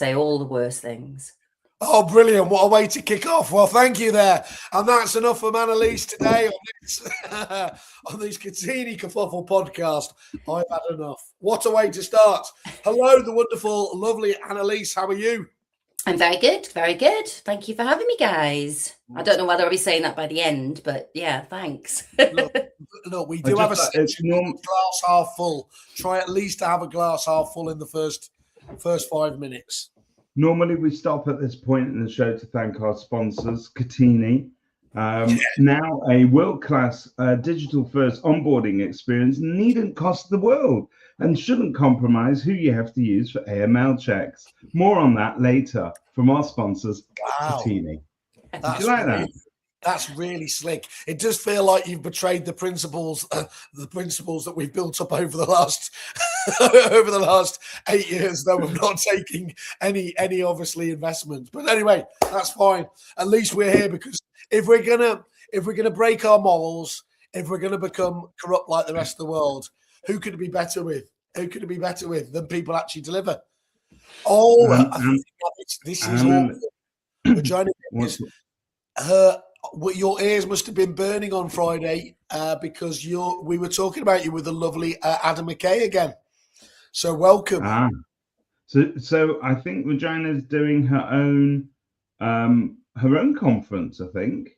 say all the worst things. Oh, brilliant. What a way to kick off. Well, thank you there. And that's enough from Annalese today on this Kotini Kerfuffle podcast. I've had enough. What a way to start. Hello, the wonderful, lovely Annalese. How are you? I'm very good. Very good. Thank you for having me, guys. I don't know whether I'll be saying that by the end, but yeah, thanks. Look, we do have a glass half full. Try at least to have a glass half full in the first 5 minutes. Normally, we stop at this point in the show to thank our sponsors, Kotini. Now a world-class digital-first onboarding experience needn't cost the world and shouldn't compromise who you have to use for AML checks. More on that later from our sponsors, Kotini. Did you like that? That's really slick. It does feel like you've betrayed the principles that we've built up over the last 8 years, though of not taking any obviously investments. But anyway, that's fine. At least we're here, because if we're gonna break our morals, if we're gonna become corrupt like the rest of the world, who could it be better with? Who could it be better with than people actually deliver? I think this is all. We're trying to her. Your ears must have been burning on Friday because we were talking about you with the lovely Adam McKay again. So welcome. So I think Regina's doing her own conference. I think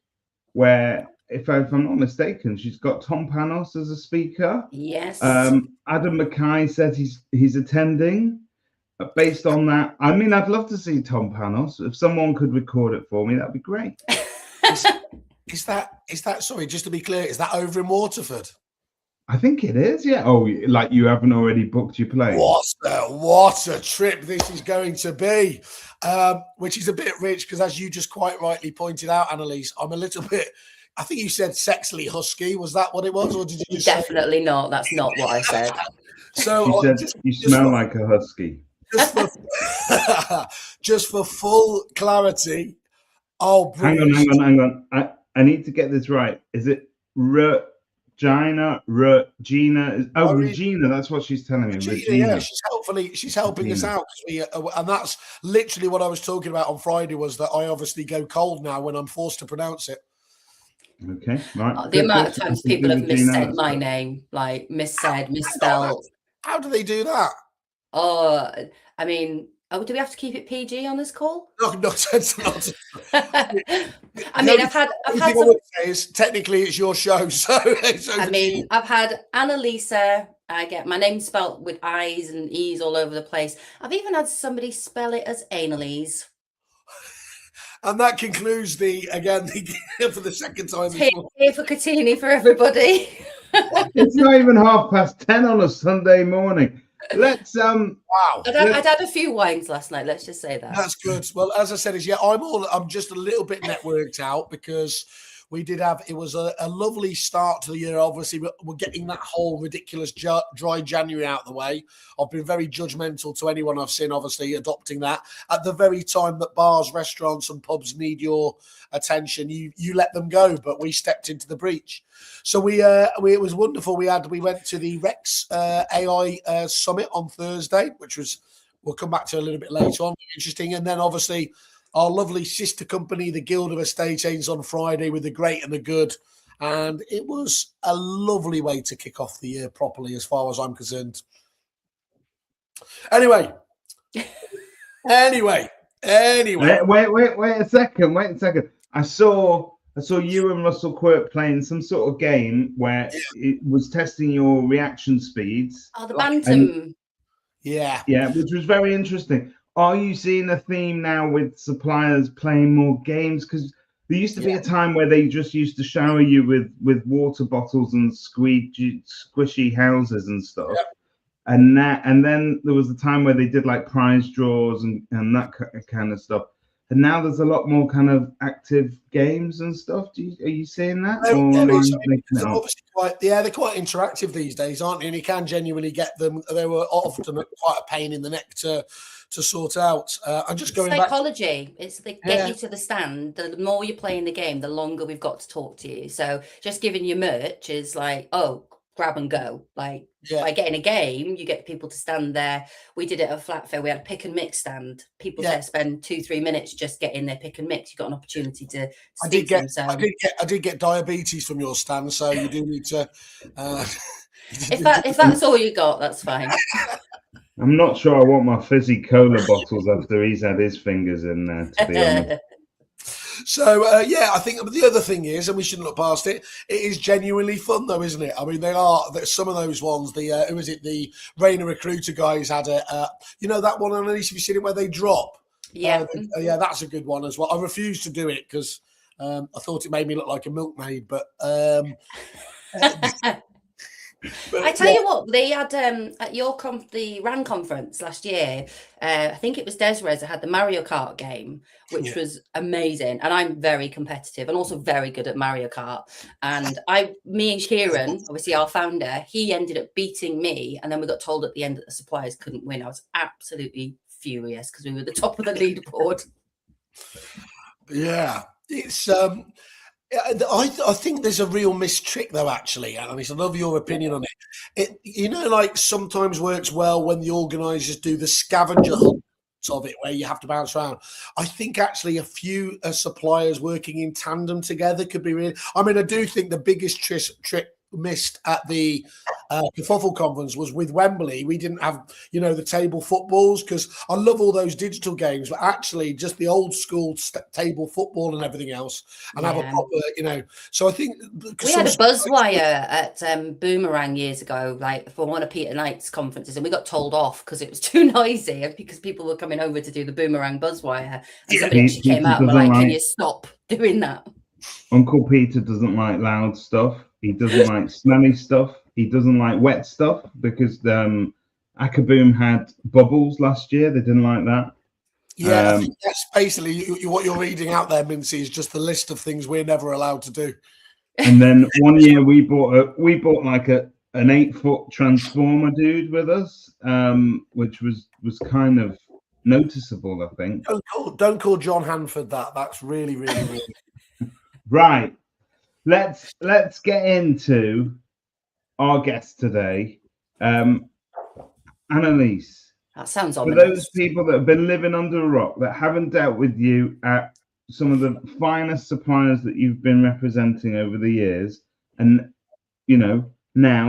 where, if I'm not mistaken, she's got Tom Panos as a speaker. Yes. Adam McKay said he's attending. Based on that, I mean, I'd love to see Tom Panos. If someone could record it for me, that'd be great. Is that sorry, just to be clear, is that over in Waterford? I think it is, yeah. Oh, like you haven't already booked your plane? What a trip this is going to be, which is a bit rich, because as you just quite rightly pointed out, Annalese, I'm a little bit, I think you said sexily husky. Was that what it was, or did you just Definitely say... not. That's not what I said. So you smell like a husky. Just for full clarity. Oh, hang on. I need to get this right. Is it Regina? Regina? Regina. That's what she's telling me. Regina. Yeah, she's helping us out. And that's literally what I was talking about on Friday, was that I obviously go cold now when I'm forced to pronounce it. Okay, right. The amount of times people have missaid my name, like misspelled. How do they do that? I mean, do we have to keep it PG on this call? No, not. I mean, I've had some... I would say is, technically it's your show, so I mean, I've had Annalese. I get my name spelt with I's and E's all over the place. I've even had somebody spell it as Annalese. And that concludes for the second time. Here for Kotini for everybody. It's not even 10:30 on a Sunday morning. Let's wow. I'd had a few wines last night. Let's just say that. That's good. Well, as I said, I'm just a little bit networked out, because we did have, it was a lovely start to the year. Obviously, we're getting that whole ridiculous dry January out of the way. I've been very judgmental to anyone I've seen, obviously, adopting that. At the very time that bars, restaurants and pubs need your attention, you let them go, but we stepped into the breach. So it was wonderful. We went to the Rex AI Summit on Thursday, which was, we'll come back to a little bit later on. Interesting. And then obviously our lovely sister company, the Guild of Estate Agents, on Friday with the great and the good. And it was a lovely way to kick off the year properly, as far as I'm concerned. Anyway. Wait a second. I saw you and Russell Quirk playing some sort of game where it was testing your reaction speeds. Oh, the Bantam. Yeah, which was very interesting. Are you seeing a theme now with suppliers playing more games? Because there used to be a time where they just used to shower you with water bottles and squishy houses and stuff. Yeah. And then there was a time where they did like prize draws and that kind of stuff. And now there's a lot more kind of active games and stuff. Are you seeing that? They're quite interactive these days, aren't they? And you can genuinely get them. They were often quite a pain in the neck to sort out. I'm just going psychology. Back it's the get you to the stand. The more you're playing the game, the longer we've got to talk to you. So just giving you merch is like, oh, grab and go. Like Yeah. by getting a game, you get people to stand there. We did it at Flat Fair. We had a pick and mix stand. People there spend 2-3 minutes just getting their pick and mix. You got an opportunity to speak to them. So I did get diabetes from your stand, so you do need to. If that's all you got, that's fine. I'm not sure I want my fizzy cola bottles after he's had his fingers in there, to be honest. So, I think the other thing is, and we shouldn't look past it, it is genuinely fun though, isn't it? I mean, some of those ones, who is it, the Rainer Recruiter guys had that one, Annalese, have you seen it where they drop? Yeah. That's a good one as well. I refused to do it because I thought it made me look like a milkmaid, but... I tell you what, they had at the RAN conference last year. I think it was Desiree that had the Mario Kart game, which was amazing. And I'm very competitive and also very good at Mario Kart. And me and Kieran, obviously our founder, he ended up beating me. And then we got told at the end that the suppliers couldn't win. I was absolutely furious because we were the top of the leaderboard. Yeah, it's. I think there's a real missed trick though, actually, Annalise. I love your opinion on it. Like sometimes works well when the organisers do the scavenger hunt of it, where you have to bounce around. I think actually a few suppliers working in tandem together could be really. I mean, I do think the biggest trick missed at the Kerfuffle conference was with Wembley. We didn't have, the table footballs, because I love all those digital games, but actually just the old school table football and everything else, and have a proper, So I think we had a buzz wire at Boomerang years ago, like for one of Peter Knight's conferences, and we got told off because it was too noisy, because people were coming over to do the Boomerang buzz wire, and somebody actually came out and were like, "Can you stop doing that?" Uncle Peter doesn't like loud stuff. He doesn't like smelly stuff. He doesn't like wet stuff, because Akaboom had bubbles last year. They didn't like that. Yeah, I think that's basically what you're reading out there, Mintz, is just the list of things we're never allowed to do. And then one year we bought like an 8-foot transformer dude with us, which was kind of noticeable, I think. Don't call John Hanford that. That's really, really, really. Right. Let's get into our guest today, Annalese. That sounds ominous. For those people that have been living under a rock, that haven't dealt with you at some of the finest suppliers that you've been representing over the years, and now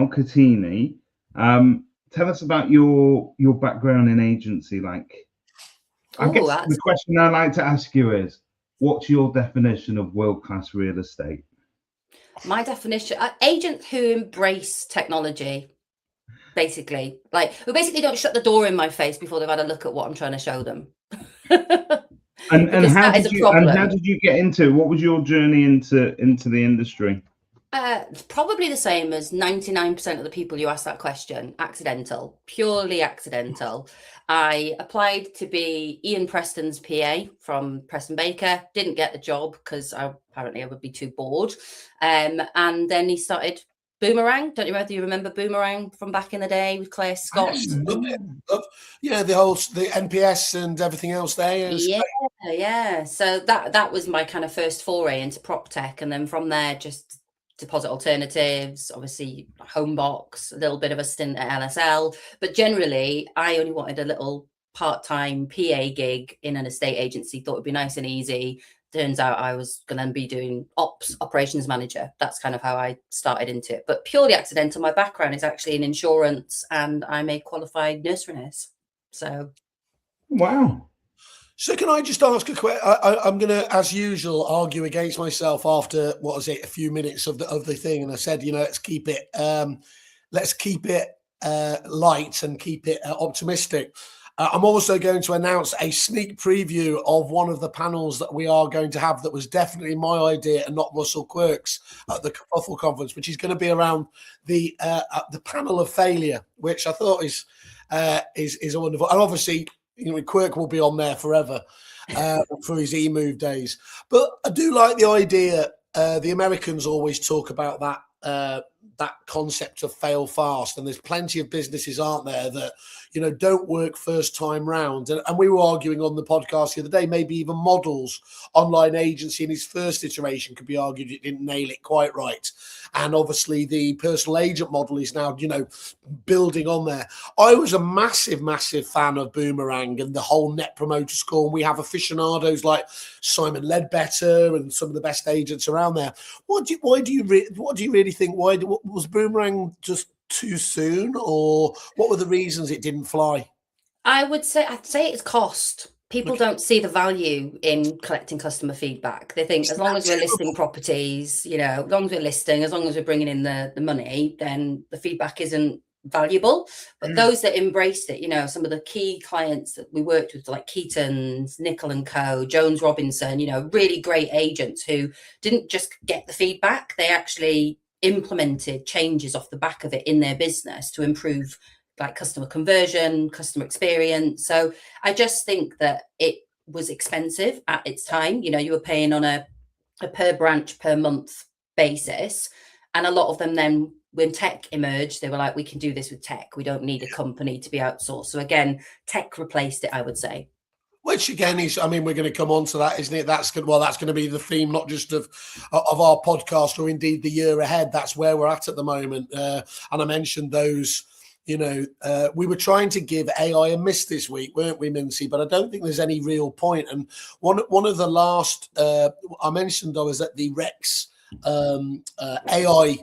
Kotini, tell us about your background in agency. I guess the question I like to ask you is, what's your definition of world-class real estate? My definition, agents who embrace technology, basically. Like, we basically don't shut the door in my face before they've had a look at what I'm trying to show them. and how did you get into, what was your journey into the industry? Probably the same as 99% of the people you ask that question. Accidental, purely accidental. I applied to be Ian Preston's PA from Preston Baker. Didn't get the job because apparently I would be too bored. And then he started Boomerang. Don't you know whether you remember Boomerang from back in the day with Claire Scott? Yeah, the NPS and everything else there. Yeah. So that was my kind of first foray into prop tech, and then from there just deposit alternatives, obviously Homebox, a little bit of a stint at LSL, but generally I only wanted a little part-time PA gig in an estate agency. Thought it'd be nice and easy. Turns out I was going to be doing operations manager. That's kind of how I started into it, but purely accidental. My background is actually in insurance, and I'm a qualified nursery nurse. So, wow. So can I just ask a question? I'm going to, as usual, argue against myself after a few minutes of the thing, and I said, let's keep it light and keep it optimistic. I'm also going to announce a sneak preview of one of the panels that we are going to have that was definitely my idea and not Russell Quirk's at the Kerfuffle conference, which is going to be around the panel of failure, which I thought is wonderful. And obviously, Quirk will be on there forever for his e-move days. But I do like the idea. The Americans always talk about that concept of fail fast, and there's plenty of businesses, aren't there, that don't work first time round. And we were arguing on the podcast the other day, maybe even Models online agency in his first iteration could be argued it didn't nail it quite right. And obviously the personal agent model is now, building on there. I was a massive, massive fan of Boomerang and the whole net promoter score. And we have aficionados like Simon Ledbetter and some of the best agents around there. What do you really think? Why was Boomerang just too soon, or what were the reasons it didn't fly? I'd say it's cost. People don't see the value in collecting customer feedback. They think as long as we're listing properties, as long as we're listing, as long as we're bringing in the money, then the feedback isn't valuable. But those that embraced it, some of the key clients that we worked with, like Keaton's, Nicol and Co, Jones Robinson, really great agents who didn't just get the feedback, they actually implemented changes off the back of it in their business to improve like customer conversion, customer experience. So I just think that it was expensive at its time. You were paying on a per branch per month basis. And a lot of them then, when tech emerged, they were like, we can do this with tech. We don't need a company to be outsourced. So again, tech replaced it, I would say. Which again is, we're going to come on to that, isn't it? That's going to be the theme, not just of our podcast or indeed the year ahead. That's where we're at the moment. And I mentioned those, we were trying to give AI a miss this week, weren't we, Mincy? But I don't think there's any real point. And one of the last I mentioned, I was at the Rex AI.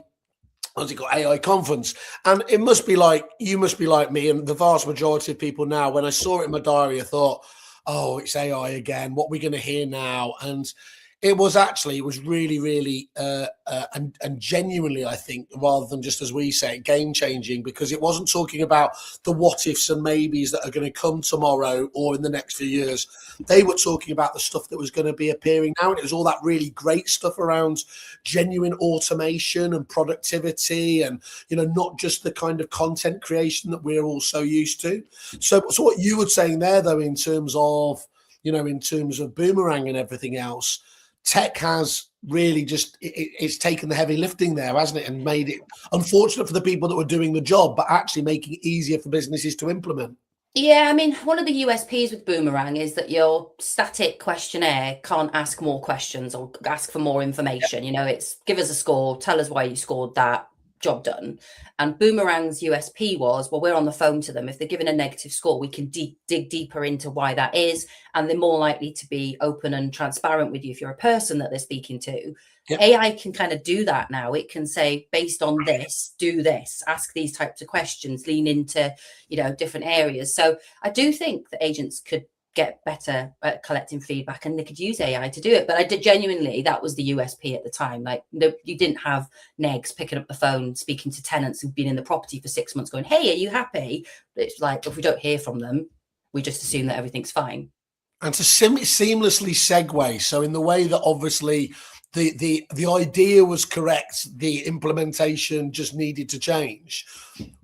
What's it called? AI conference. And it must be like, you must be like me and the vast majority of people now. When I saw it in my diary, I thought, oh, it's AI again. What are we going to hear now? And it was really, really, and genuinely, I think, rather than just as we say, game changing, because it wasn't talking about the what ifs and maybes that are going to come tomorrow or in the next few years. They were talking about the stuff that was going to be appearing now. And it was all that really great stuff around genuine automation and productivity and, not just the kind of content creation that we're all so used to. So what you were saying there, though, in terms of Boomerang and everything else, tech has really it's taken the heavy lifting there, hasn't it? And made it unfortunate for the people that were doing the job, but actually making it easier for businesses to implement. Yeah, one of the USPs with Boomerang is that your static questionnaire can't ask more questions or ask for more information. It's give us a score, tell us why you scored that, job done. And Boomerang's USP was, well, we're on the phone to them. If they're given a negative score, we can dig deeper into why that is. And they're more likely to be open and transparent with you if you're a person that they're speaking to. Yep. AI can kind of do that now. It can say, based on this, do this, ask these types of questions, lean into, different areas. So I do think that agents could get better at collecting feedback and they could use AI to do it. But I did genuinely, that was the USP at the time. Like you didn't have negs picking up the phone, speaking to tenants who've been in the property for 6 months going, hey, are you happy? But it's like, if we don't hear from them, we just assume that everything's fine. And to seamlessly segue. So in the way that obviously the idea was correct, the implementation just needed to change.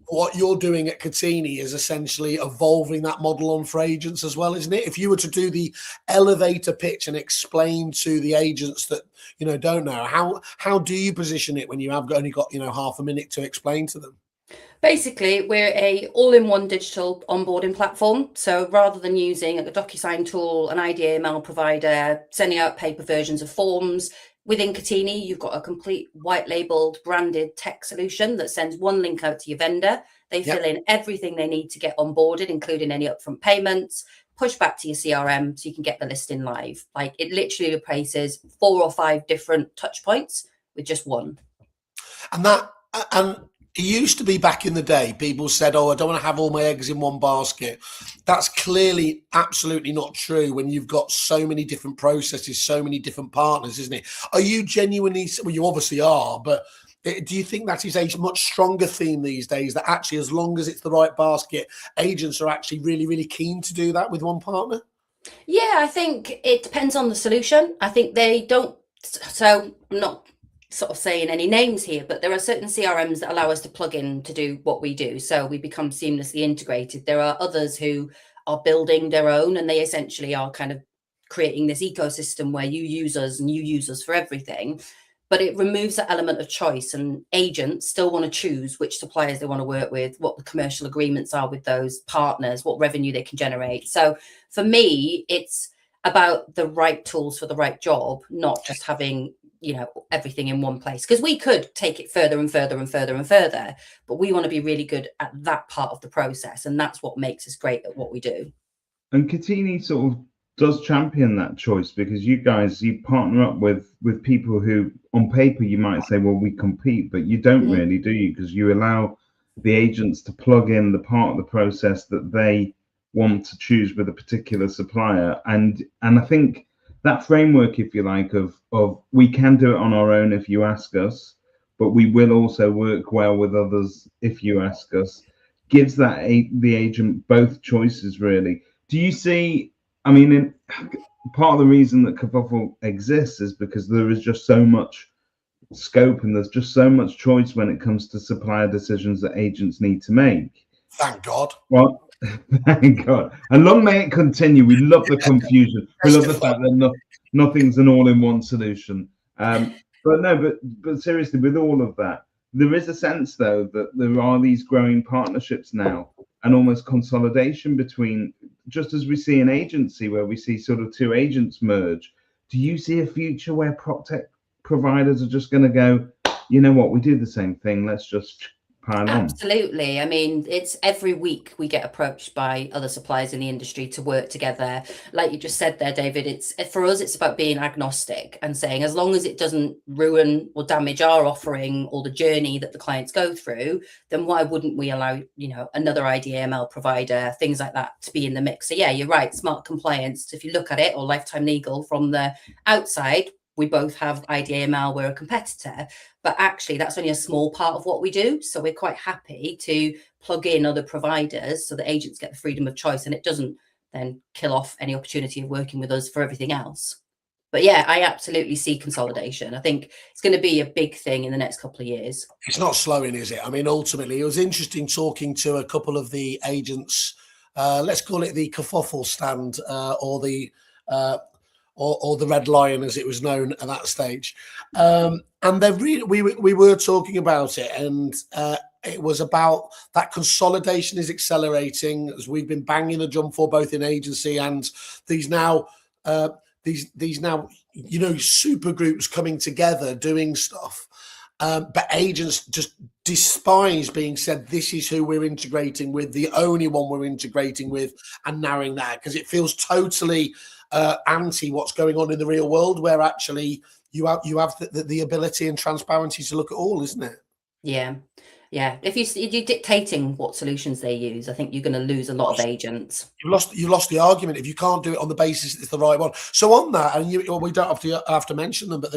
What you're doing at Kotini is essentially evolving that model on for agents as well, isn't it? If you were to do the elevator pitch and explain to the agents that, don't know, how do you position it when you have only got, half a minute to explain to them? Basically, we're a all-in-one digital onboarding platform. So rather than using a DocuSign tool, an IDML provider, sending out paper versions of forms, within Kotini, you've got a complete white labeled branded tech solution that sends one link out to your vendor. They fill in everything they need to get onboarded, including any upfront payments, push back to your CRM so you can get the listing live. Like it literally replaces 4 or 5 different touch points with just one. And it used to be back in the day, people said, oh, I don't want to have all my eggs in one basket. That's clearly absolutely not true when you've got so many different processes, so many different partners, isn't it? Are you genuinely, well, you obviously are, but do you think that is a much stronger theme these days, that actually as long as it's the right basket, agents are actually really, really keen to do that with one partner? Yeah, I think it depends on the solution. I think they don't, so I'm not sort of saying any names here, but there are certain CRMs that allow us to plug in to do what we do. So we become seamlessly integrated. There are others who are building their own and they essentially are kind of creating this ecosystem where you use us and you use us for everything. but it removes that element of choice, and agents still want to choose which suppliers they want to work with, what the commercial agreements are with those partners, what revenue they can generate. So for me, it's about the right tools for the right job, not just having, you know, everything in one place, because we could take it further and further and further and further, but we want to be really good at that part of the process, and that's what makes us great at what we do. And Kotini sort of does champion that choice, because you guys, you partner up with people who on paper you might say, well, we compete, but you don't really, do you? Because you allow the agents to plug in the part of the process that they want to choose with a particular supplier. And I think that framework, if you like, of we can do it on our own if you ask us, but we will also work well with others if you ask us, gives that the agent both choices, really. Do you see, I mean, part of the reason that Kerfuffle exists is because there is just so much scope and there's just so much choice when it comes to supplier decisions that agents need to make. Thank God. Well, thank God. And long may it continue. We love the confusion. We love the fact that nothing's an all-in-one solution. But seriously, with all of that, there is a sense, though, that there are these growing partnerships now and almost consolidation between, just as we see an agency where we see sort of two agents merge. Do you see a future where prop tech providers are just going to go, you know what, we do the same thing, let's just pile on? Absolutely. I mean, it's every week we get approached by other suppliers in the industry to work together. Like you just said there, David, it's for us, it's about being agnostic and saying, as long as it doesn't ruin or damage our offering or the journey that the clients go through, then why wouldn't we allow, you know, another IDAML provider, things like that, to be in the mix? So yeah, you're right, smart compliance, if you look at it, or lifetime legal from the outside, we both have IDAML, we're a competitor, but actually that's only a small part of what we do. So we're quite happy to plug in other providers so that agents get the freedom of choice and it doesn't then kill off any opportunity of working with us for everything else. But yeah, I absolutely see consolidation. I think it's going to be a big thing in the next couple of years. It's not slowing, is it? I mean, ultimately, it was interesting talking to a couple of the agents, let's call it the Kerfuffle stand or the Red Lion, as it was known at that stage. And we were talking about it, and it was about that consolidation is accelerating, as we've been banging the drum for, both in agency and these now, you know, super groups coming together doing stuff. But agents just despise being said, this is who we're integrating with, the only one we're integrating with, and narrowing that, because it feels totally anti what's going on in the real world, where actually you have the ability and transparency to look at all, isn't it? Yeah. If you're dictating what solutions they use, I think you're going to lose a lot of agents. You lost the argument if you can't do it on the basis it's the right one. So on that, and we don't have to mention them, but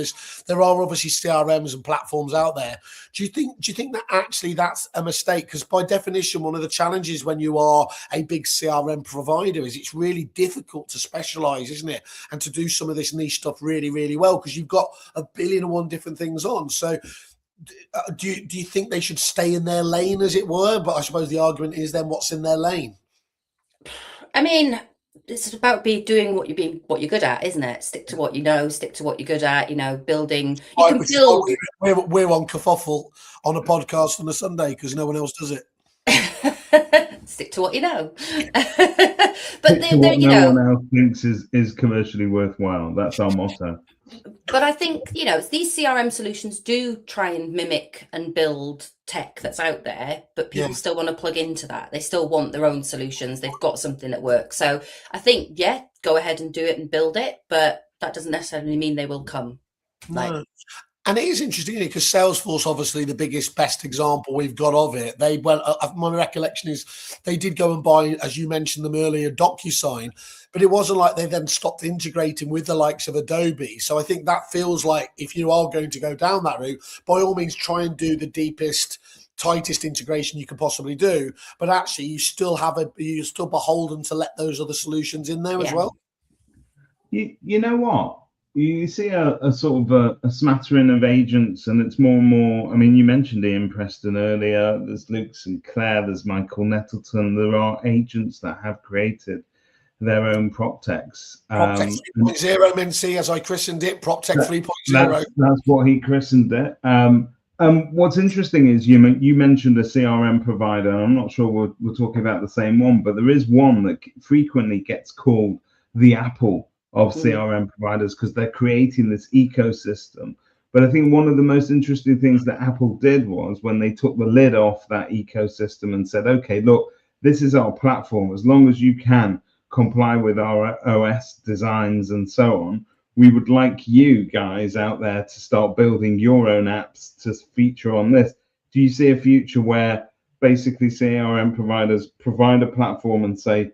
there are obviously CRMs and platforms out there. Do you think that actually that's a mistake? Because by definition, one of the challenges when you are a big CRM provider is it's really difficult to specialize, isn't it? And to do some of this niche stuff really, really well, because you've got 1,000,000,001 different things on. So do you think they should stay in their lane, as it were? But I suppose the argument is then, what's in their lane? I mean, it's about doing what you're good at, isn't it? Stick to what you know, stick to what you're good at. You know, building. You can build. We're on Kerfuffle on a podcast on a Sunday because no one else does it. Stick to what you know. But no one else thinks is commercially worthwhile. That's our motto. But I think, you know, these CRM solutions do try and mimic and build tech that's out there, but people still want to plug into that. They still want their own solutions. They've got something that works. So I think, go ahead and do it and build it, but that doesn't necessarily mean they will come. No. And it is interesting because Salesforce, obviously the best example we've got of it. My recollection is they did go and buy, as you mentioned them earlier, DocuSign, but it wasn't like they then stopped integrating with the likes of Adobe. So I think that feels like if you are going to go down that route, by all means, try and do the deepest, tightest integration you can possibly do. But actually, you're still beholden to let those other solutions in there as well. You know what? You see a sort of a smattering of agents, and it's more and more. I mean, you mentioned Ian Preston earlier. There's Luke Sinclair. There's Michael Nettleton. There are agents that have created their own prop techs. PropTech 3.0, Mintz, as I christened it, PropTech 3.0. That's what he christened it. What's interesting is you mentioned a CRM provider. I'm not sure we're talking about the same one, but there is one that frequently gets called the Apple of CRM providers because they're creating this ecosystem. But I think one of the most interesting things that Apple did was when they took the lid off that ecosystem and said, okay, look, this is our platform. As long as you can comply with our OS designs and so on, we would like you guys out there to start building your own apps to feature on this. Do you see a future where basically CRM providers provide a platform and say,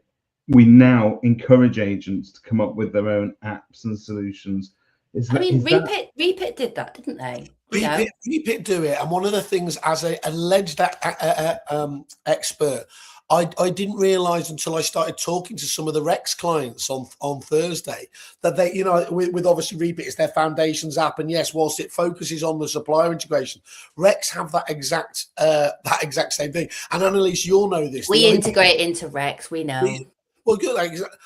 we now encourage agents to come up with their own apps and solutions? Repit did that, didn't they? Repit do it. And one of the things, as an alleged expert, I didn't realize until I started talking to some of the Rex clients on Thursday that they, with obviously Repit, it's their foundations app. And yes, whilst it focuses on the supplier integration, Rex have that exact same thing. And Annalese, you'll know this. We integrate into Rex, we know. Well, good.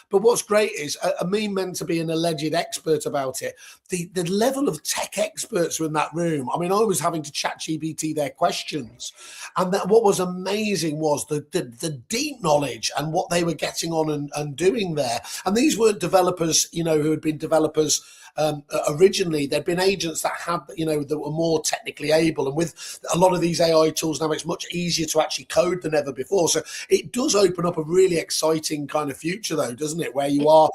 But what's great is, me meant to be an alleged expert about it. The level of tech experts were in that room. I mean, I was having to chat GPT their questions. And what was amazing was the deep knowledge and what they were getting on and doing there. And these weren't developers, who had been developers originally. There'd been agents that had, that were more technically able, and with a lot of these AI tools now, it's much easier to actually code than ever before. So it does open up a really exciting kind of future, though, doesn't it? Where you're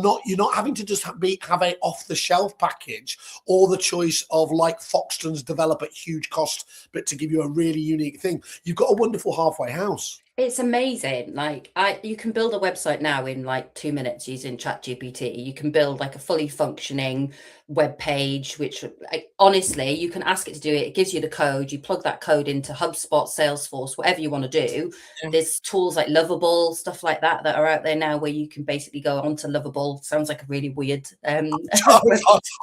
not having to just have a off the shelf package or the choice of, like Foxtons, develop at huge cost, but to give you a really unique thing. You've got a wonderful halfway house. It's amazing. Like you can build a website now in like 2 minutes using ChatGPT. You can build like a fully functioning web page, which honestly, you can ask it to do it. It gives you the code. You plug that code into HubSpot, Salesforce, whatever you want to do. Yeah. There's tools like Lovable, stuff like that are out there now where you can basically go onto Lovable. Sounds like a really weird. I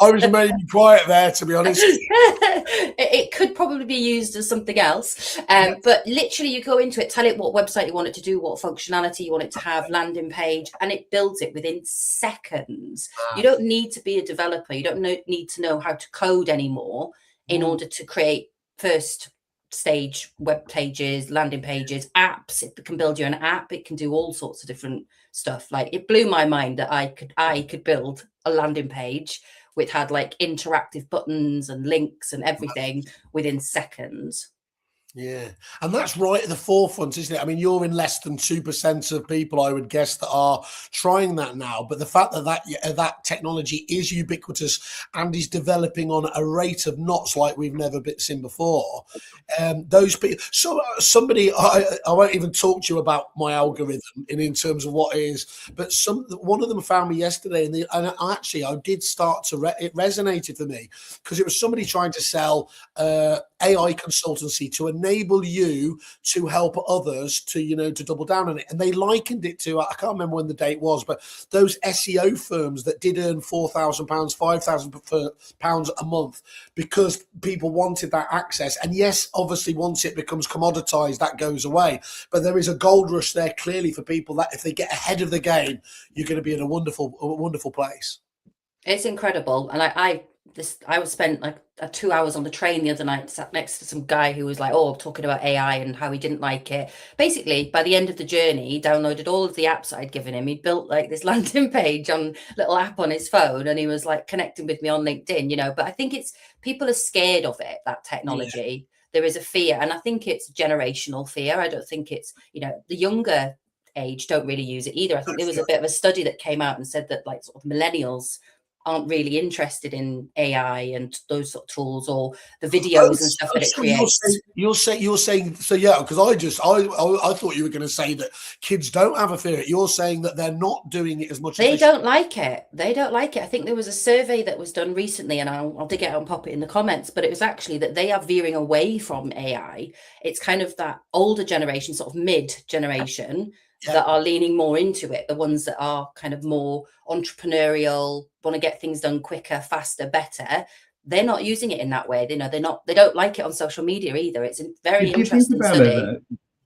was maybe quiet there, to be honest. It could probably be used as something else. But literally you go into it, tell it what website you want it to do, what functionality you want it to have, landing page, and it builds it within seconds. You don't need to be a developer. You don't need to know how to code anymore in order to create first stage web pages, landing pages, apps. It can build you an app. It can do all sorts of different stuff. Like, it blew my mind that I could build a landing page which had like interactive buttons and links and everything within seconds. Yeah, and that's right at the forefront, isn't it? I mean, you're in less than 2% of people, I would guess, that are trying that now. But the fact that technology is ubiquitous and is developing on a rate of knots like we've never seen before, those people. So somebody, I won't even talk to you about my algorithm in terms of what it is, but one of them found me yesterday, and I did start to it resonated for me because it was somebody trying to sell AI consultancy to enable you to help others to double down on it. And they likened it to, I can't remember when the date was, but those SEO firms that did earn £4,000, £5,000 a month because people wanted that access. And yes, obviously, once it becomes commoditized, that goes away. But there is a gold rush there clearly for people that if they get ahead of the game, you're going to be in a wonderful place. It's incredible. And I spent like 2 hours on the train the other night, sat next to some guy who was like, talking about AI and how he didn't like it. Basically, by the end of the journey, he downloaded all of the apps I'd given him. He'd built like this landing page on little app on his phone, and he was like connecting with me on LinkedIn, but I think people are scared of it, that technology. Yeah. There is a fear, and I think it's generational fear. I don't think it's, the younger age don't really use it either. I think there was a bit of a study that came out and said that like sort of millennials aren't really interested in AI and those sort of tools or the videos and stuff that it creates. You're saying so, yeah, because I thought you were going to say that kids don't have a fear. You're saying that they're not doing it as much. They don't like it. They don't like it. I think there was a survey that was done recently, and I'll dig it out and pop it in the comments, but it was actually that they are veering away from AI. It's kind of that older generation, sort of mid generation, that are leaning more into it, the ones that are kind of more entrepreneurial, want to get things done quicker, faster, better. They're not using it in that way. They don't like it on social media either. It's a very interesting study.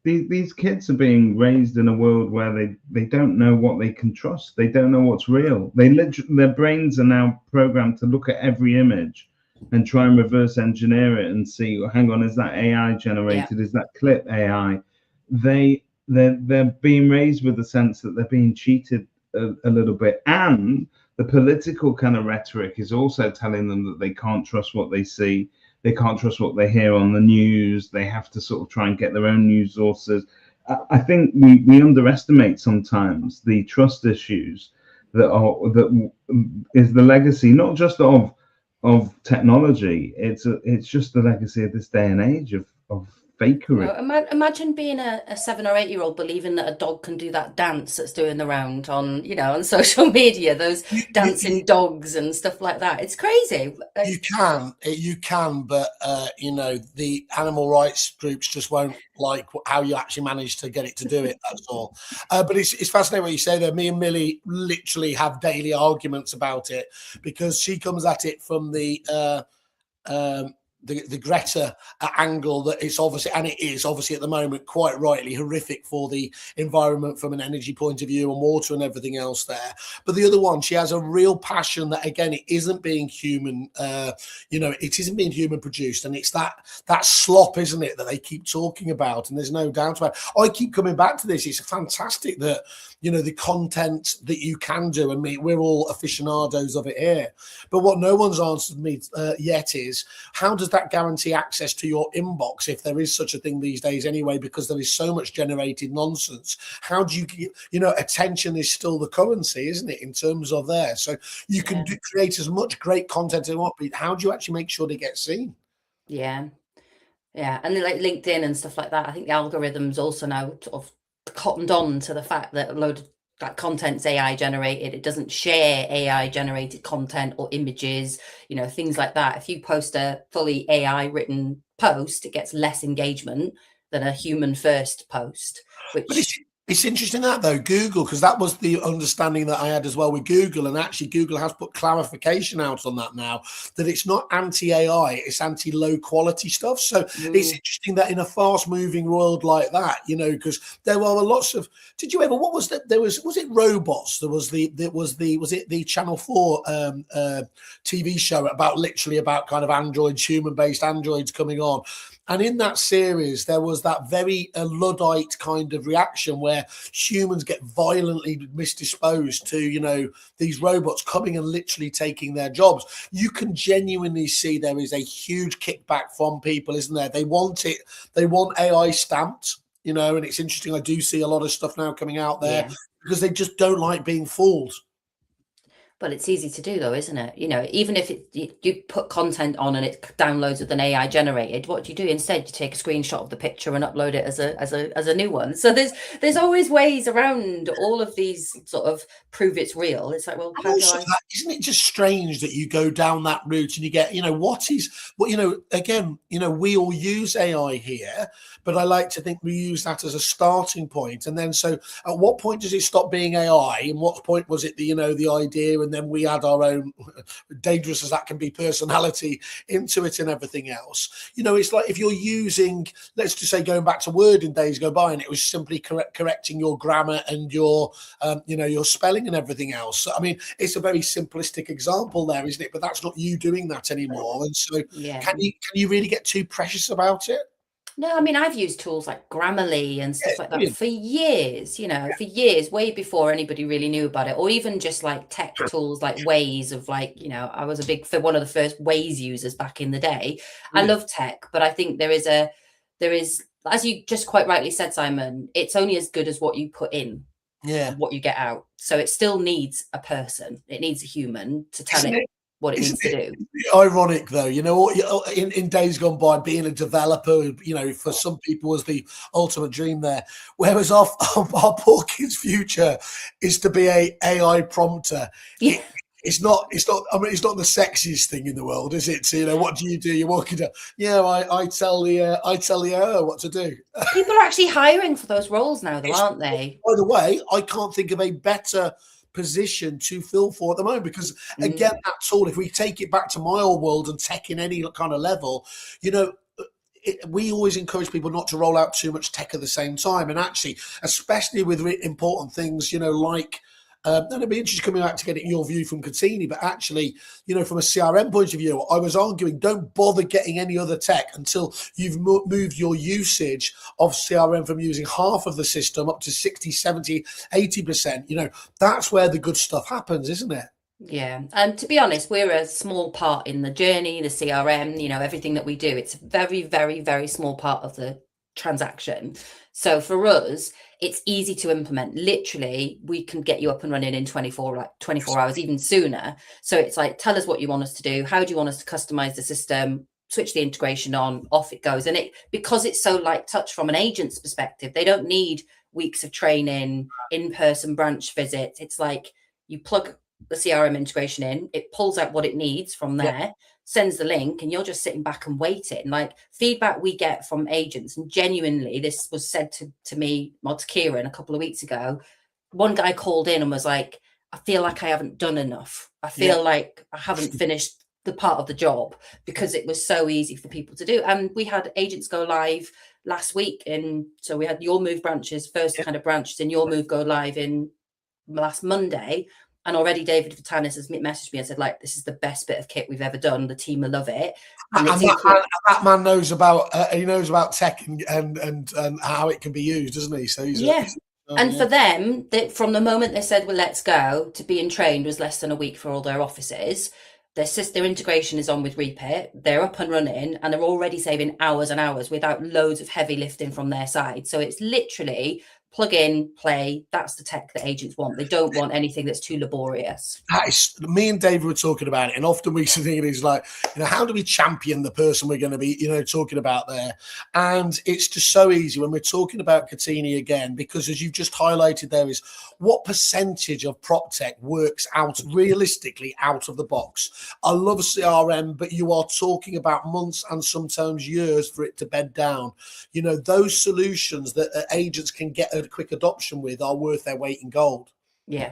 these kids are being raised in a world where they don't know what they can trust. They don't know what's real. Their brains are now programmed to look at every image and try and reverse engineer it and see, well, hang on, is that AI generated? Is that clip AI? They're being raised with the sense that they're being cheated a little bit, and the political kind of rhetoric is also telling them that they can't trust what they see. They can't trust what they hear on the news. They have to sort of try and get their own news sources. I think we underestimate sometimes the trust issues that is the legacy, not just of technology. It's just the legacy of this day and age of fakery. Well, imagine being a 7 or 8-year-old believing that a dog can do that dance that's doing the round on social media, those dancing dogs and stuff like that. It's crazy. You can, but the animal rights groups just won't like how you actually manage to get it to do it. That's all. But it's fascinating what you say there. Me and Millie literally have daily arguments about it because she comes at it from the Greta angle that it's obviously, and it is obviously at the moment quite rightly horrific for the environment from an energy point of view and water and everything else there. But the other one, she has a real passion that, again, it isn't being human, it isn't being human produced. And it's that slop, isn't it, that they keep talking about. And there's no doubt about it. I keep coming back to this. It's fantastic that, the content that you can do. And we're all aficionados of it here. But what no one's answered me yet is, how does that guarantee access to your inbox if there is such a thing these days anyway, because there is so much generated nonsense? How do you attention is still the currency, isn't it, in terms of there? So you can create as much great content as you want, but how do you actually make sure they get seen? Yeah. And like LinkedIn and stuff like that, I think the algorithms also now sort of cottoned on to the fact that a load of that content's AI generated. It doesn't share AI generated content or images, things like that. If you post a fully AI written post, it gets less engagement than a human first post. But it's interesting that though, Google, because that was the understanding that I had as well with Google, and actually Google has put clarification out on that now, that it's not anti-AI, it's anti-low quality stuff. So it's interesting that in a fast moving world like that, because there were lots of, did you ever, what was that? Was it Robots? Was it the Channel 4 TV show about kind of androids, human-based androids coming on? And in that series, there was that very Luddite kind of reaction where humans get violently misdisposed to, these robots coming and literally taking their jobs. You can genuinely see there is a huge kickback from people, isn't there? They want it. They want AI stamped, and it's interesting. I do see a lot of stuff now coming out there because they just don't like being fooled. But it's easy to do though, isn't it? Even if you put content on and it downloads with an AI generated, what do you do instead? You take a screenshot of the picture and upload it as a new one. So there's always ways around all of these sort of prove it's real. It's like, well, isn't it just strange that you go down that route and you get, we all use AI here, but I like to think we use that as a starting point. And then, so at what point does it stop being AI? And what point was it the idea? And then we add our own, dangerous as that can be, personality into it and everything else. It's like if you're using, let's just say, going back to Word in days go by, and it was simply correcting your grammar and your spelling and everything else. So, it's a very simplistic example there, isn't it? But that's not you doing that anymore. And so can you really get too precious about it? No, I've used tools like Grammarly and stuff like that for years, for years, way before anybody really knew about it, or even just like tech tools like Waze I was one of the first Waze users back in the day. I love tech, but I think there is, as you just quite rightly said, Simon, it's only as good as what you put in, what you get out. So it still needs a person. It needs a human to tell it what it needs to do. Ironic though, in days gone by, being a developer, for some people was the ultimate dream there. Whereas our poor kids' future is to be a AI prompter. Yeah. It's not it's not the sexiest thing in the world, is it? So, what do? You walk into, I tell the AI what to do. People are actually hiring for those roles now, though, aren't they? By the way, I can't think of a better position to fill for at the moment, because again, that's all. If we take it back to my old world and tech in any kind of level, we always encourage people not to roll out too much tech at the same time. And actually, especially with important things, like, and it'd be interesting coming out to get your view from Kotini, but actually, from a CRM point of view, I was arguing don't bother getting any other tech until you've moved your usage of CRM from using half of the system up to 60, 70, 80%. That's where the good stuff happens, isn't it? Yeah. And to be honest, we're a small part in the journey, the CRM, everything that we do. It's a very, very, very small part of the transaction. So for us, it's easy to implement. Literally, we can get you up and running in 24 hours, even sooner. So it's like, tell us what you want us to do. How do you want us to customize the system? Switch the integration on, off it goes. And because it's so light touch from an agent's perspective, they don't need weeks of training, in-person branch visits. It's like you plug the CRM integration in, it pulls out what it needs from there, sends the link, and you're just sitting back and waiting. Like, feedback we get from agents, and genuinely this was said to me, or to Kieran, a couple of weeks ago. One guy called in and was like, I feel like I haven't done enough. I feel like I haven't finished the part of the job, because it was so easy for people to do. And we had agents go live last week, and so we had Your Move branches, first kind of branches in Your Move go live in last Monday. And already David Vitanis has messaged me and said, like, this is the best bit of kit we've ever done. The team will love it. And that man knows about tech and how it can be used, doesn't he? So for them, from the moment they said, well, let's go, to being trained was less than a week for all their offices. Their integration is on with Repeat. They're up and running, and they're already saving hours and hours without loads of heavy lifting from their side. So it's literally plug in, play. That's the tech that agents want. They don't want anything that's too laborious. Me and David were talking about it, and often we think it is like, how do we champion the person we're going to be, talking about there? And it's just so easy when we're talking about Kotini again, because as you've just highlighted, there is what percentage of prop tech works out realistically out of the box. I love CRM, but you are talking about months and sometimes years for it to bed down. Those solutions that agents can get a quick adoption with are worth their weight in gold. Yeah,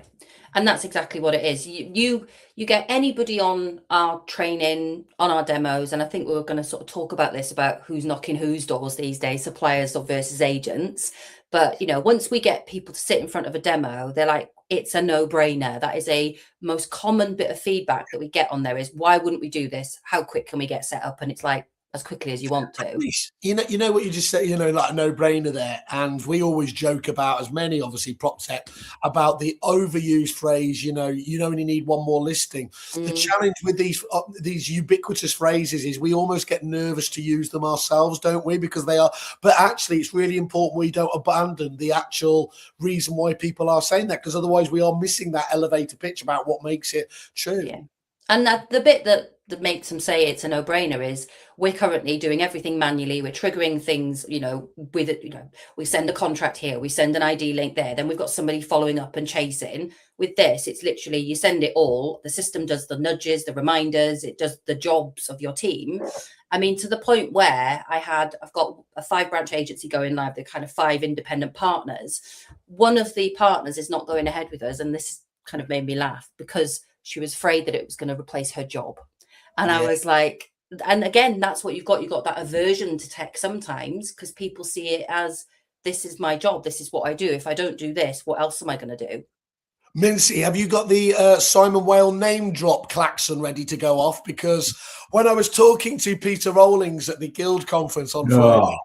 and that's exactly what it is. You get anybody on our training, on our demos, and I think we were going to sort of talk about this, about who's knocking whose doors these days, suppliers versus agents. But once we get people to sit in front of a demo, they're like, it's a no-brainer. That is a most common bit of feedback that we get on there is, why wouldn't we do this? How quick can we get set up? And it's like, as quickly as you want to. You know what you just said, like a no-brainer there. And we always joke about, as many obviously prop tech, about the overused phrase, you only need one more listing. The challenge with these ubiquitous phrases is we almost get nervous to use them ourselves, don't we? Because they are, but actually it's really important we don't abandon the actual reason why people are saying that, because otherwise we are missing that elevator pitch about what makes it true. Yeah. And the bit that makes them say it's a no-brainer is, we're currently doing everything manually. We're triggering things, with it. We send a contract here, we send an ID link there, then we've got somebody following up and chasing. With this, it's literally, you send it all. The system does the nudges, the reminders, it does the jobs of your team. I mean, to the point where I've got a 5-branch agency going live. They're kind of 5 independent partners. One of the partners is not going ahead with us, and this kind of made me laugh, because she was afraid that it was going to replace her job. And I was like, and again, that's what you've got that aversion to tech sometimes, because people see it as, this is my job, this is what I do. If I don't do this, what else am I going to do? Mincy, have you got the Simon Whale name drop klaxon ready to go off? Because when I was talking to Peter Rawlings at the Guild conference on Friday,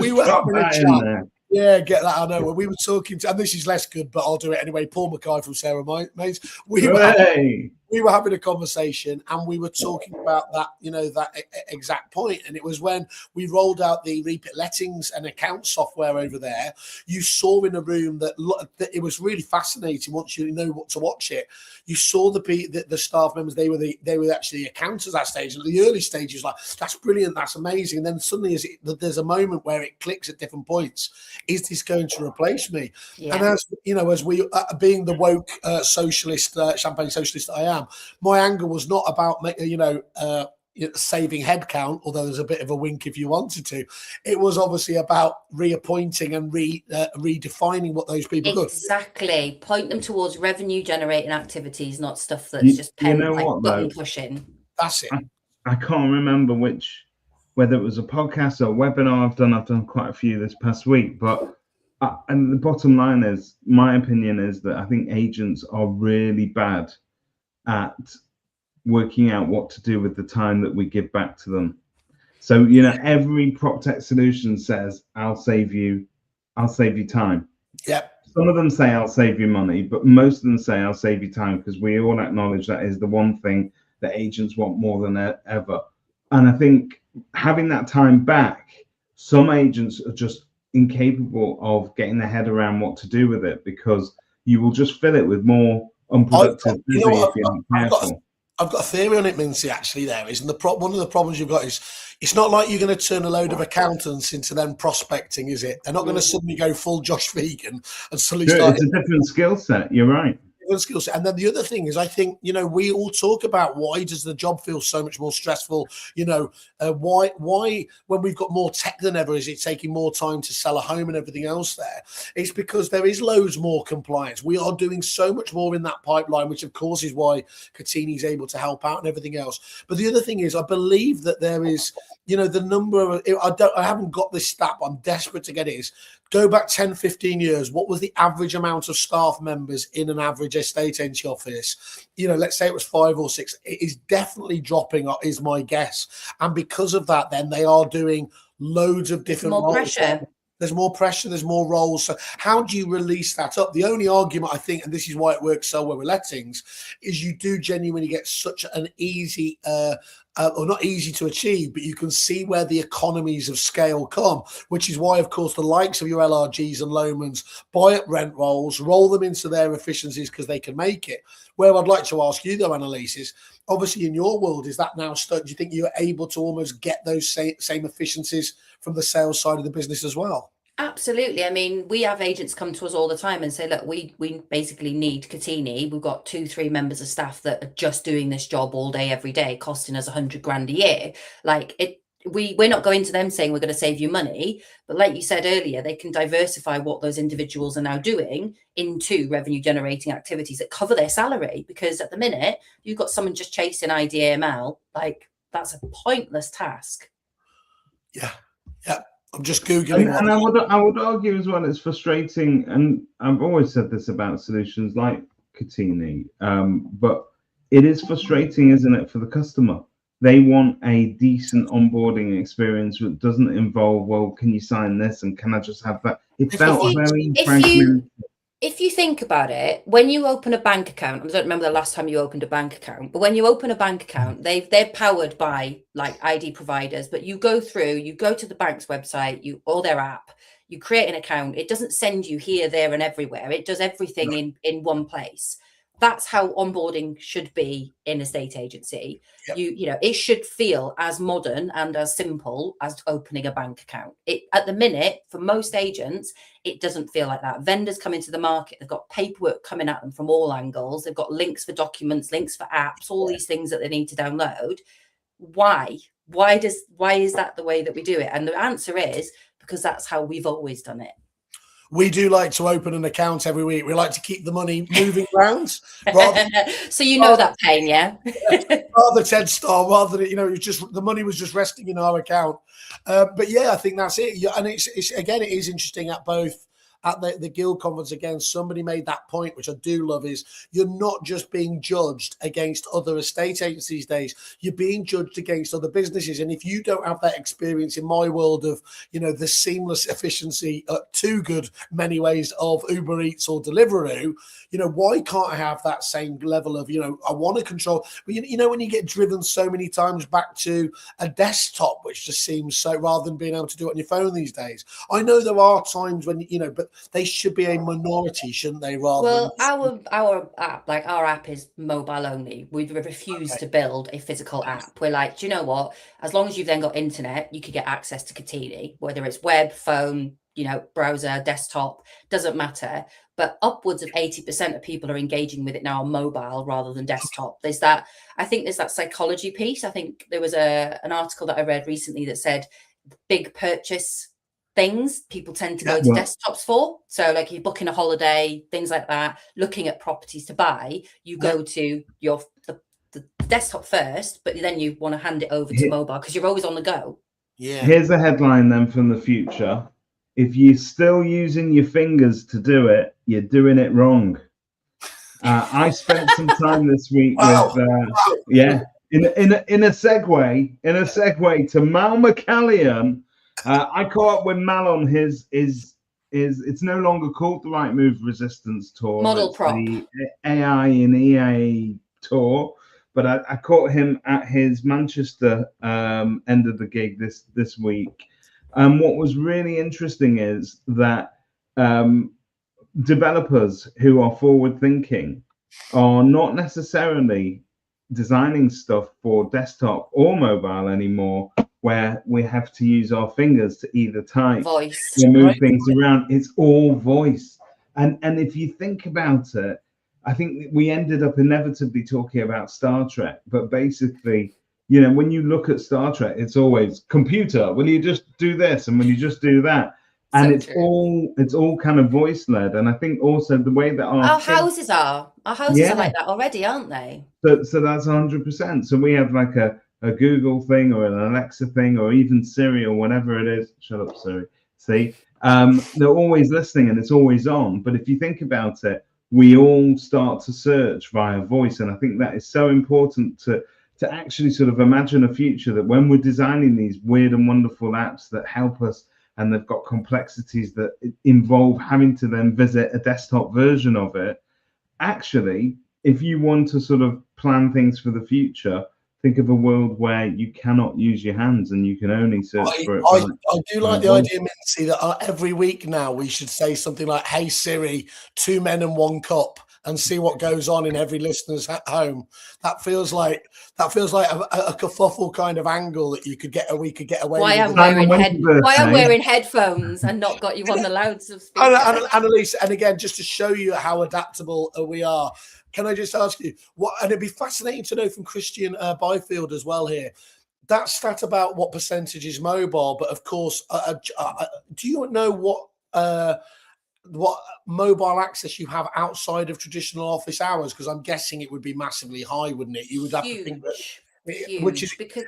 we were having a chat. Yeah, get that. I know. When we were talking to, and this is less good, but I'll do it anyway. Paul Mackay from Sarah Mays. We were having a conversation, and we were talking about that, that exact point. And it was when we rolled out the Repeat lettings and account software over there. You saw in a room that it was really fascinating. Once you know what to watch it, you saw the staff members. They were actually accountants at that stage. And at the early stages, like, that's brilliant, that's amazing. And then suddenly, there's a moment where it clicks at different points. Is this going to replace me? Yeah. And as we being the woke socialist, champagne socialist I am, my anger was not about saving headcount, although there's a bit of a wink if you wanted to. It was obviously about reappointing and redefining what those people do. Exactly. Point them towards revenue generating activities, not stuff that's just button pushing. That's it. I can't remember whether it was a podcast or a webinar I've done quite a few this past week, but and the bottom line is, my opinion is that I think agents are really bad at working out what to do with the time that we give back to them. So, every prop tech solution says, I'll save you time. Yep. Some of them say I'll save you money, but most of them say I'll save you time, because we all acknowledge that is the one thing that agents want more than ever. And I think having that time back, some agents are just incapable of getting their head around what to do with it, because you will just fill it with more unproductive busy if you're not careful. I've got a theory on it, Mintzy, actually, there is. And one of the problems you've got is it's not like you're going to turn a load of accountants into them prospecting, is it? They're not going to suddenly go full Josh Vegan and suddenly start. It's a different skill set. You're right. Skill set. And then the other thing is, I think, we all talk about why does the job feel so much more stressful? Why when we've got more tech than ever, is it taking more time to sell a home and everything else there? It's because there is loads more compliance. We are doing so much more in that pipeline, which of course is why Kotini is able to help out and everything else. But the other thing is, I believe that there is, the number of, I haven't got this stat, but I'm desperate to get it, is go back 10, 15 years. What was the average amount of staff members in an average estate agency office? Let's say it was 5 or 6. It is definitely dropping, is my guess. And because of that, then they are doing loads of different more roles. Pressure. There's more pressure, there's more roles. So how do you release that up? The only argument, I think, and this is why it works so well with lettings, is you do genuinely get such an easy, or not easy to achieve, but you can see where the economies of scale come, which is why, of course, the likes of your LRGs and Lomans buy up rent rolls, roll them into their efficiencies because they can make it. Where I'd like to ask you, though, Annalese, is obviously in your world, is that now do you think you're able to almost get those same efficiencies from the sales side of the business as well? Absolutely. I mean, we have agents come to us all the time and say, look, we basically need Kotini. We've got 2-3 members of staff that are just doing this job all day, every day, costing us $100,000 a year. We're not going to them saying we're going to save you money, but like you said earlier, they can diversify what those individuals are now doing into revenue generating activities that cover their salary. Because at the minute, you've got someone just chasing IDAML, that's a pointless task. Yeah. I'm just Googling. And I would argue as well, it's frustrating. And I've always said this about solutions like Kotini, but it is frustrating, isn't it, for the customer? They want a decent onboarding experience that doesn't involve, well, can you sign this and can I just have that? It felt very fragmented. If you think about it, when you open a bank account, I don't remember the last time you opened a bank account, but when you open a bank account, they're powered by ID providers, but you go to the bank's website, or their app, you create an account. It doesn't send you here, there, and everywhere. It does everything in one place. That's how onboarding should be in a estate agency. Yep. It should feel as modern and as simple as opening a bank account. At the minute, for most agents, it doesn't feel like that. Vendors come into the market, they've got paperwork coming at them from all angles. They've got links for documents, links for apps, all these things that they need to download. Why? Why is that the way that we do it? And the answer is because that's how we've always done it. We do like to open an account every week. We like to keep the money moving around. So that pain, yeah? Rather Ted Star, rather than, it was just the money was just resting in our account. But yeah, I think that's it. And it's again, it is interesting at both. At the Guild conference, again, somebody made that point, which I do love, is you're not just being judged against other estate agents these days. You're being judged against other businesses. And if you don't have that experience in my world of, the seamless efficiency, too good many ways of Uber Eats or Deliveroo, why can't I have that same level of, I want to control. But, when you get driven so many times back to a desktop, which just seems so, rather than being able to do it on your phone these days. I know there are times when, but they should be a minority, shouldn't they? Our app is mobile only. We refuse to build a physical app. We're like, do you know what? As long as you've then got internet, you could get access to Kotini, whether it's web, phone, browser, desktop, doesn't matter. But upwards of 80% of people are engaging with it now on mobile rather than desktop. I think there's that psychology piece. I think there was an article that I read recently that said big purchase things people tend to go to desktops for. So like you're booking a holiday, things like that, looking at properties to buy, you go to the desktop first, but then you want to hand it over to mobile because you're always on the go. Yeah. Here's a headline then from the future. If you're still using your fingers to do it, you're doing it wrong. I spent some time this week with in a segue to Mal McCallion. I caught up with Mal on his it's no longer called the Right Move Resistance Tour. Model Prop. The AI and EA tour. But I caught him at his Manchester end of the gig this week. And what was really interesting is that developers who are forward thinking are not necessarily designing stuff for desktop or mobile anymore, where we have to use our fingers to either type voice or move things around. It's all voice. And if you think about it, I think we ended up inevitably talking about Star Trek, but basically, when you look at Star Trek, it's always computer. Will you just do this? And will you just do that? And so it's all kind of voice led. And I think also the way that our houses are like that already, aren't they? So that's 100%. So we have like a Google thing or an Alexa thing or even Siri or whatever it is. Shut up, Siri. See, they're always listening and it's always on. But if you think about it, we all start to search via voice. And I think that is so important to actually sort of imagine a future that when we're designing these weird and wonderful apps that help us, and they've got complexities that involve having to then visit a desktop version of it. Actually, if you want to sort of plan things for the future, think of a world where you cannot use your hands and you can only search for it. I do like the idea, Mintzy, that every week now we should say something like, "Hey Siri, 2 men and 1 cup," and see what goes on in every listener's home. That feels like a kerfuffle kind of angle that we could get away Why with. I'm wearing headphones and not got you on the louds of speaker. Annalese, and again, just to show you how adaptable we are, can I just ask you what? And it'd be fascinating to know from Christian Byfield as well here. That stat about what percentage is mobile, but of course, do you know what mobile access you have outside of traditional office hours? Because I'm guessing it would be massively high, wouldn't it? You would have to think that, which is because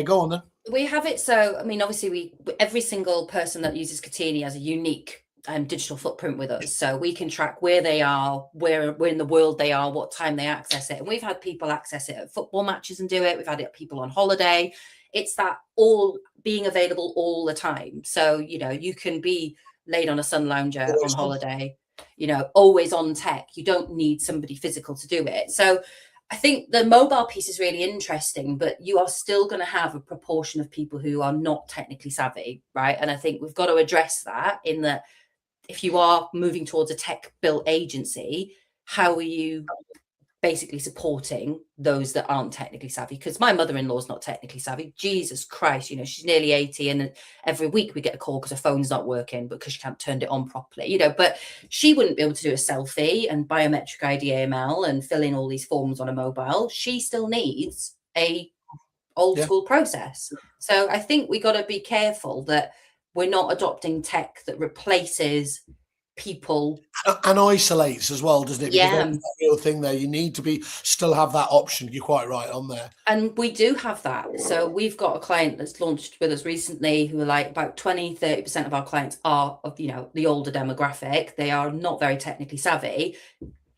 go on then. We have it. So, I mean, obviously, every single person that uses Kotini has a unique digital footprint with us, so we can track where they are, where in the world they are, what time they access it. And we've had people access it at football matches and do it. We've had people on holiday. It's that all being available all the time. So, you can be laid on a sun lounger on holiday, always on tech. You don't need somebody physical to do it. So I think the mobile piece is really interesting, but you are still going to have a proportion of people who are not technically savvy, right? And I think we've got to address that in that if you are moving towards a tech built agency, how are you basically supporting those that aren't technically savvy? Because my mother-in-law is not technically savvy. Jesus Christ, she's nearly 80, and every week we get a call because her phone's not working because she can't turn it on properly, but she wouldn't be able to do a selfie and biometric ID AML and fill in all these forms on a mobile. She still needs a old school process. So I think we got to be careful that we're not adopting tech that replaces people and isolates as well, doesn't it? Yeah, because that's the real thing there. You need to still have that option. You're quite right on there, and we do have that. So we've got a client that's launched with us recently who are like about 20-30% of our clients are of the older demographic. They are not very technically savvy.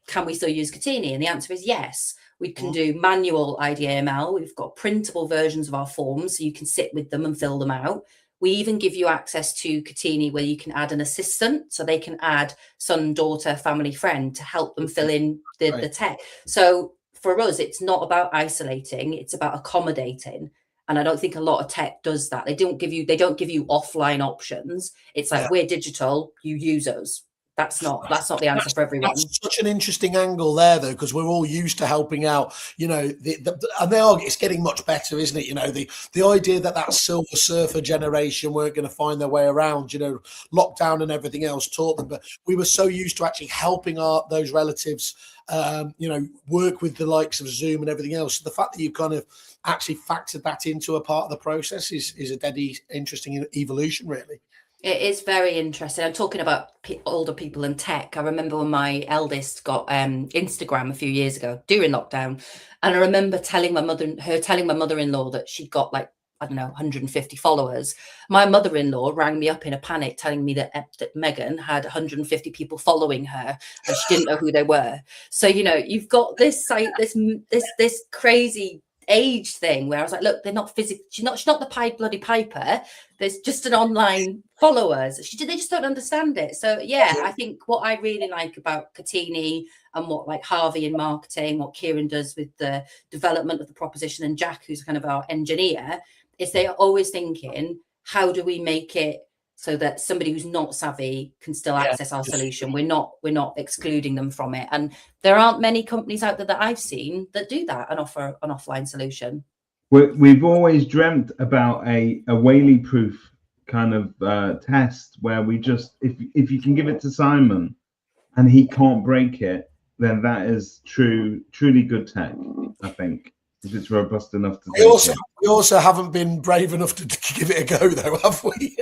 Can we still use Kotini? And the answer is yes. We can do manual IDAML. We've got printable versions of our forms so you can sit with them and fill them out. We even give you access to Kotini where you can add an assistant, so they can add son, daughter, family, friend to help them fill in the tech. So for us, it's not about isolating, it's about accommodating. And I don't think a lot of tech does that. They don't give you offline options. It's like, we're digital, you use us. That's not the answer for everyone. That's such an interesting angle there, though, because we're all used to helping out. It's getting much better, isn't it? The idea that silver surfer generation weren't going to find their way around. Lockdown and everything else taught them, but we were so used to actually helping those relatives. Work with the likes of Zoom and everything else. So the fact that you kind of actually factored that into a part of the process is a dead interesting evolution, really. It is very interesting. I'm talking about older people and tech. I remember when my eldest got Instagram a few years ago during lockdown, and I remember telling my mother-in-law that she got like, I don't know, 150 followers. My mother-in-law rang me up in a panic, telling me that Megan had 150 people following her, and she didn't know who they were. So you've got this this crazy age thing where I was like, look, they're not physical. She's not the bloody Piper. There's just an online followers. They just don't understand it. So yeah, I think what I really like about Kotini and what like Harvey in marketing, what Kieran does with the development of the proposition, and Jack, who's kind of our engineer, is they are always thinking, how do we make it so that somebody who's not savvy can still access our solution? We're not excluding them from it. And there aren't many companies out there that I've seen that do that and offer an offline solution. We've always dreamt about a Whaley proof kind of test where we just, if you can give it to Simon and he can't break it, then that is truly good tech, I think. If it's robust enough to we also haven't been brave enough to give it a go, though, have we?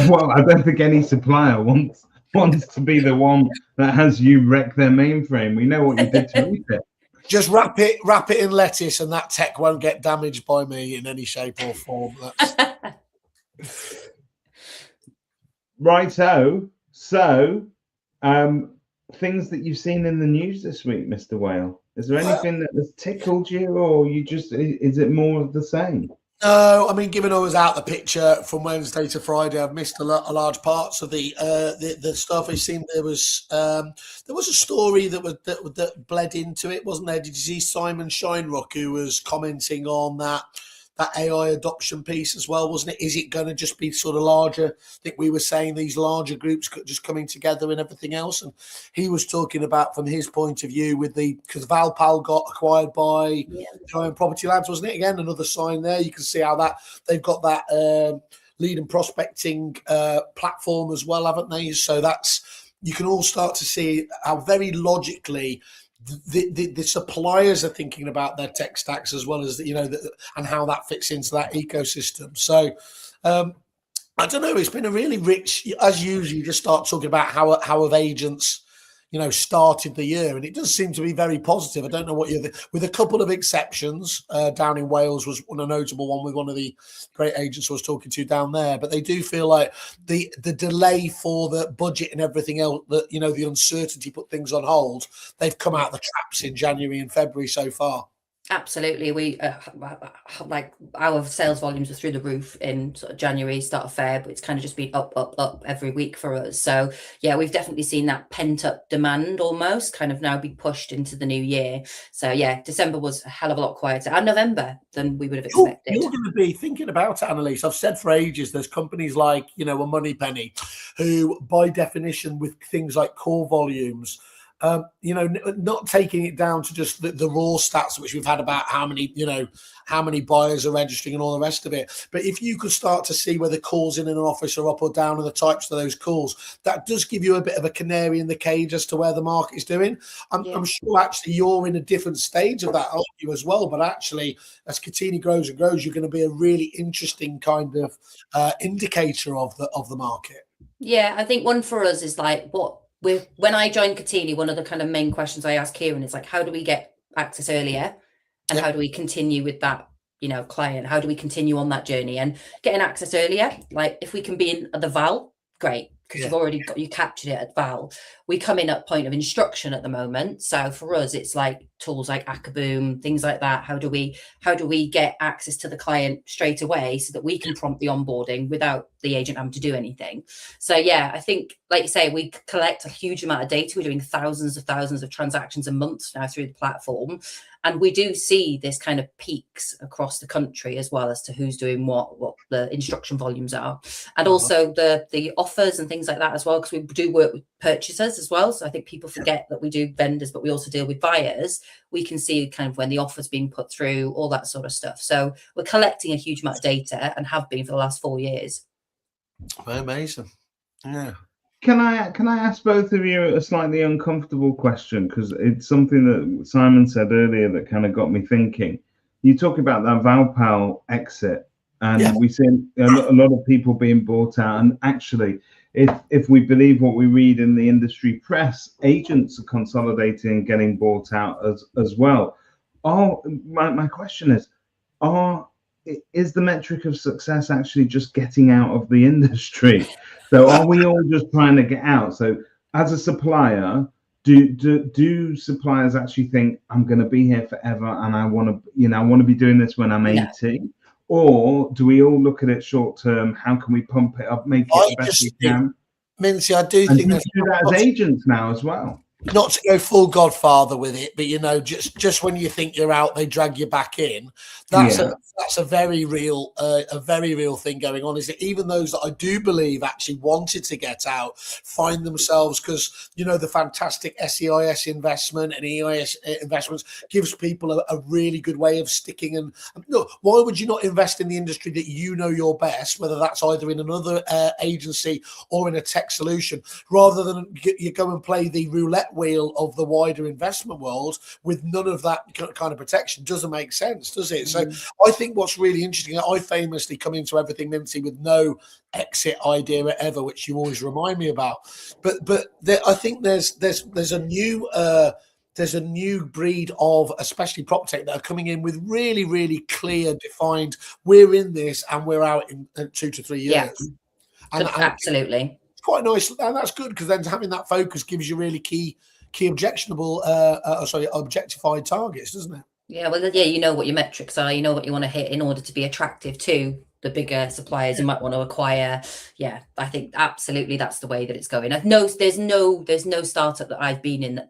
Well, I don't think any supplier wants to be the one that has you wreck their mainframe. We know what you did to it. Just wrap it in lettuce, and that tech won't get damaged by me in any shape or form. Righto. So, things that you've seen in the news this week, Mr. Whale. Is there anything that has tickled you, or is it more of the same? No, I mean, given I was out the picture from Wednesday to Friday, I've missed a large parts of the stuff. It seemed there was a story that bled into it, wasn't there? Did you see Simon Shinerock, who was commenting on that AI adoption piece as well, wasn't it? Is it going to just be sort of larger? I think we were saying these larger groups just coming together and everything else. And he was talking about, from his point of view, because Valpal got acquired by Giant Property Labs, wasn't it? Again, another sign there. You can see how that they've got that lead and prospecting platform as well, haven't they? So you can all start to see how very logically the suppliers are thinking about their tech stacks, as well as and how that fits into that ecosystem. So I don't know, it's been a really rich, as usual, you just start talking about how have agents started the year, and it does seem to be very positive. I don't know what with a couple of exceptions. Down in Wales was a notable one with one of the great agents I was talking to down there, but they do feel like the delay for the budget and everything else, that the uncertainty put things on hold. They've come out the traps in January and February so far. Absolutely. We like our sales volumes are through the roof in sort of January, start of Feb. It's kind of just been up every week for us. So yeah, we've definitely seen that pent up demand almost kind of now be pushed into the new year. So yeah, December was a hell of a lot quieter, and November than we would have expected. You're going to be thinking about it, Annalese. I've said for ages, there's companies like, a Moneypenny, who by definition with things like core volumes, not taking it down to just the raw stats, which we've had about how many buyers are registering and all the rest of it. But if you could start to see whether calls in an office are up or down and the types of those calls, that does give you a bit of a canary in the cage as to where the market is doing. I'm sure actually you're in a different stage of that, aren't you, as well? But actually, as Kotini grows and grows, you're going to be a really interesting kind of indicator of the market. Yeah, I think one for us is like when I joined Kotini, one of the kind of main questions I asked Kieran is like, how do we get access earlier, and how do we continue with that, client? How do we continue on that journey and getting access earlier? Like if we can be in the Val, great, because you've already you captured it at Val. We come in at point of instruction at the moment. So for us, it's like tools like Akaboom, things like that. How do we get access to the client straight away so that we can prompt the onboarding without the agent having to do anything? So yeah, I think, like you say, we collect a huge amount of data. We're doing thousands of transactions a month now through the platform. And we do see this kind of peaks across the country as well as to who's doing what the instruction volumes are. And also the offers and things like that as well, because we do work with purchasers as well. So I think people forget that we do vendors, but we also deal with buyers. We can see kind of when the offer's being put through, all that sort of stuff. So we're collecting a huge amount of data and have been for the last 4 years. Amazing. Yeah. Can I ask both of you a slightly uncomfortable question? Because it's something that Simon said earlier that kind of got me thinking. You talk about that Valpal exit, And we see a lot of people being bought out. And actually, if we believe what we read in the industry press, agents are consolidating and getting bought out as well. My question is the metric of success actually just getting out of the industry? So are we all just trying to get out? So as a supplier, do suppliers actually think I'm going to be here forever and I want to be doing this when I'm 80? Or do we all look at it short term? How can we pump it up, make it the best we can? Mincy, I do think we do that as agents now as well. Not to go full Godfather with it, but just when you think you're out, they drag you back in. That's a very real thing going on. Is it even those that I do believe actually wanted to get out find themselves, because the fantastic SEIS investment and EIS investments gives people a really good way of sticking. And look, why would you not invest in the industry that you're best, whether that's either in another agency or in a tech solution, rather than you go and play the roulette wheel of the wider investment world with none of that kind of protection? Doesn't make sense, does it? So I think what's really interesting, I famously come into everything, Mintzy, with no exit idea ever, which you always remind me about. But I think there's a new breed of, especially prop tech, that are coming in with really, really clear, defined, we're in this and we're out in 2 to 3 years. Yeah, and absolutely. Quite nice, and that's good, because then having that focus gives you really key objectified targets, doesn't it? Yeah, well, you know what your metrics are, you know what you want to hit in order to be attractive to the bigger suppliers you might want to acquire. Yeah, I think absolutely that's the way that it's going. There's no startup that I've been in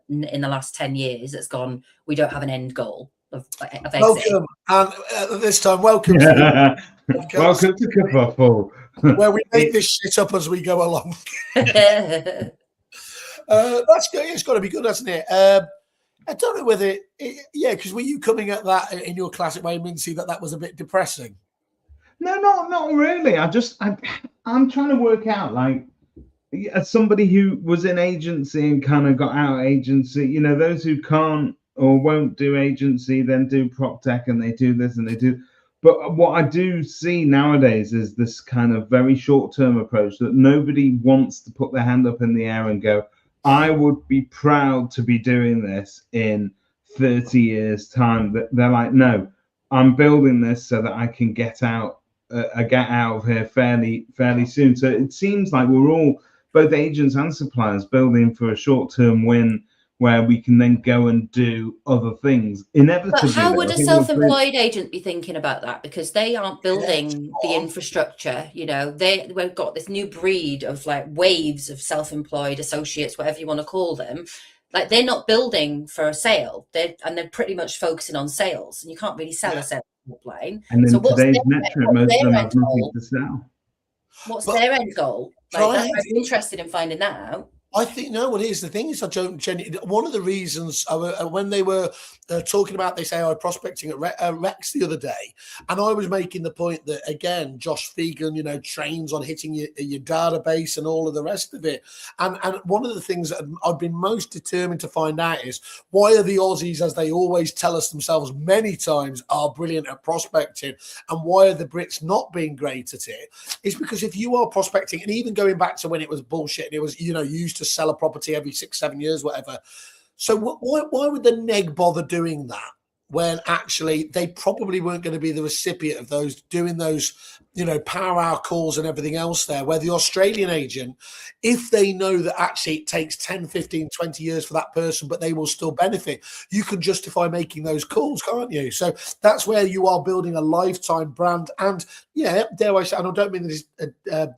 the last 10 years that's gone, we don't have an end goal of exit. Welcome, and this time, welcome. Welcome to Kerfuffle, where we make this shit up as we go along. That's good. It's got to be good, hasn't it? I don't know whether, because were you coming at that in your classic way, Mincy, that was a bit depressing? No, not really. I'm trying to work out, like, as somebody who was in agency and kind of got out of agency, those who can't or won't do agency then do prop tech, and they do this and they do. But what I do see nowadays is this kind of very short-term approach that nobody wants to put their hand up in the air and go, I would be proud to be doing this in 30 years' time. They're like, no, I'm building this so that I can get out of here fairly soon. So it seems like we're all, both agents and suppliers, building for a short-term win where we can then go and do other things. Inevitably, but how would a self-employed agent be thinking about that? Because they aren't building the infrastructure. We've got this new breed of like waves of self-employed associates, whatever you want to call them. Like, they're not building for a sale. They're pretty much focusing on sales, and you can't really sell a sales line. And in today's metric, most of them have nothing to sell. What's their end goal? Like, I'm interested in finding that out. I think what it is. The thing is, one of the reasons when they were talking about this AI prospecting at Rex the other day, and I was making the point that, again, Josh Fegan, trains on hitting your database and all of the rest of it. And one of the things that I've been most determined to find out is, why are the Aussies, as they always tell us themselves many times, are brilliant at prospecting, and why are the Brits not being great at it? It's because if you are prospecting, and even going back to when it was bullshit and it was, used to sell a property every 6-7 years, whatever. So why would the neg bother doing that when actually they probably weren't going to be the recipient of those, doing those, power hour calls and everything else there, where the Australian agent, if they know that actually it takes 10, 15, 20 years for that person, but they will still benefit, you can justify making those calls, can't you? So that's where you are building a lifetime brand. And dare I say, and I don't mean this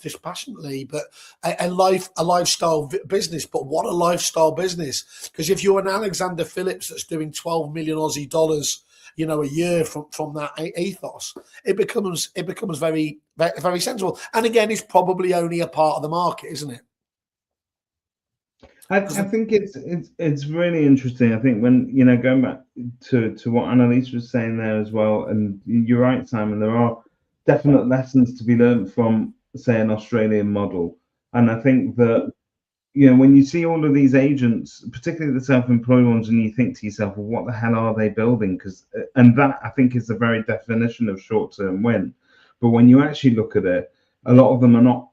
dispassionately, but a lifestyle business. But what a lifestyle business. Because if you're an Alexander Phillips that's doing 12 million Aussie dollars, a year from that ethos, it becomes very, very sensible. And again, it's probably only a part of the market, isn't it? I think it's really interesting. I think when going back to what Annalese was saying there as well, and you're right, Simon, there are definite lessons to be learned from, say, an Australian model. And I think that when you see all of these agents, particularly the self-employed ones, and you think to yourself, well, what the hell are they building? And that, I think, is the very definition of short-term win. But when you actually look at it, a lot of them are not.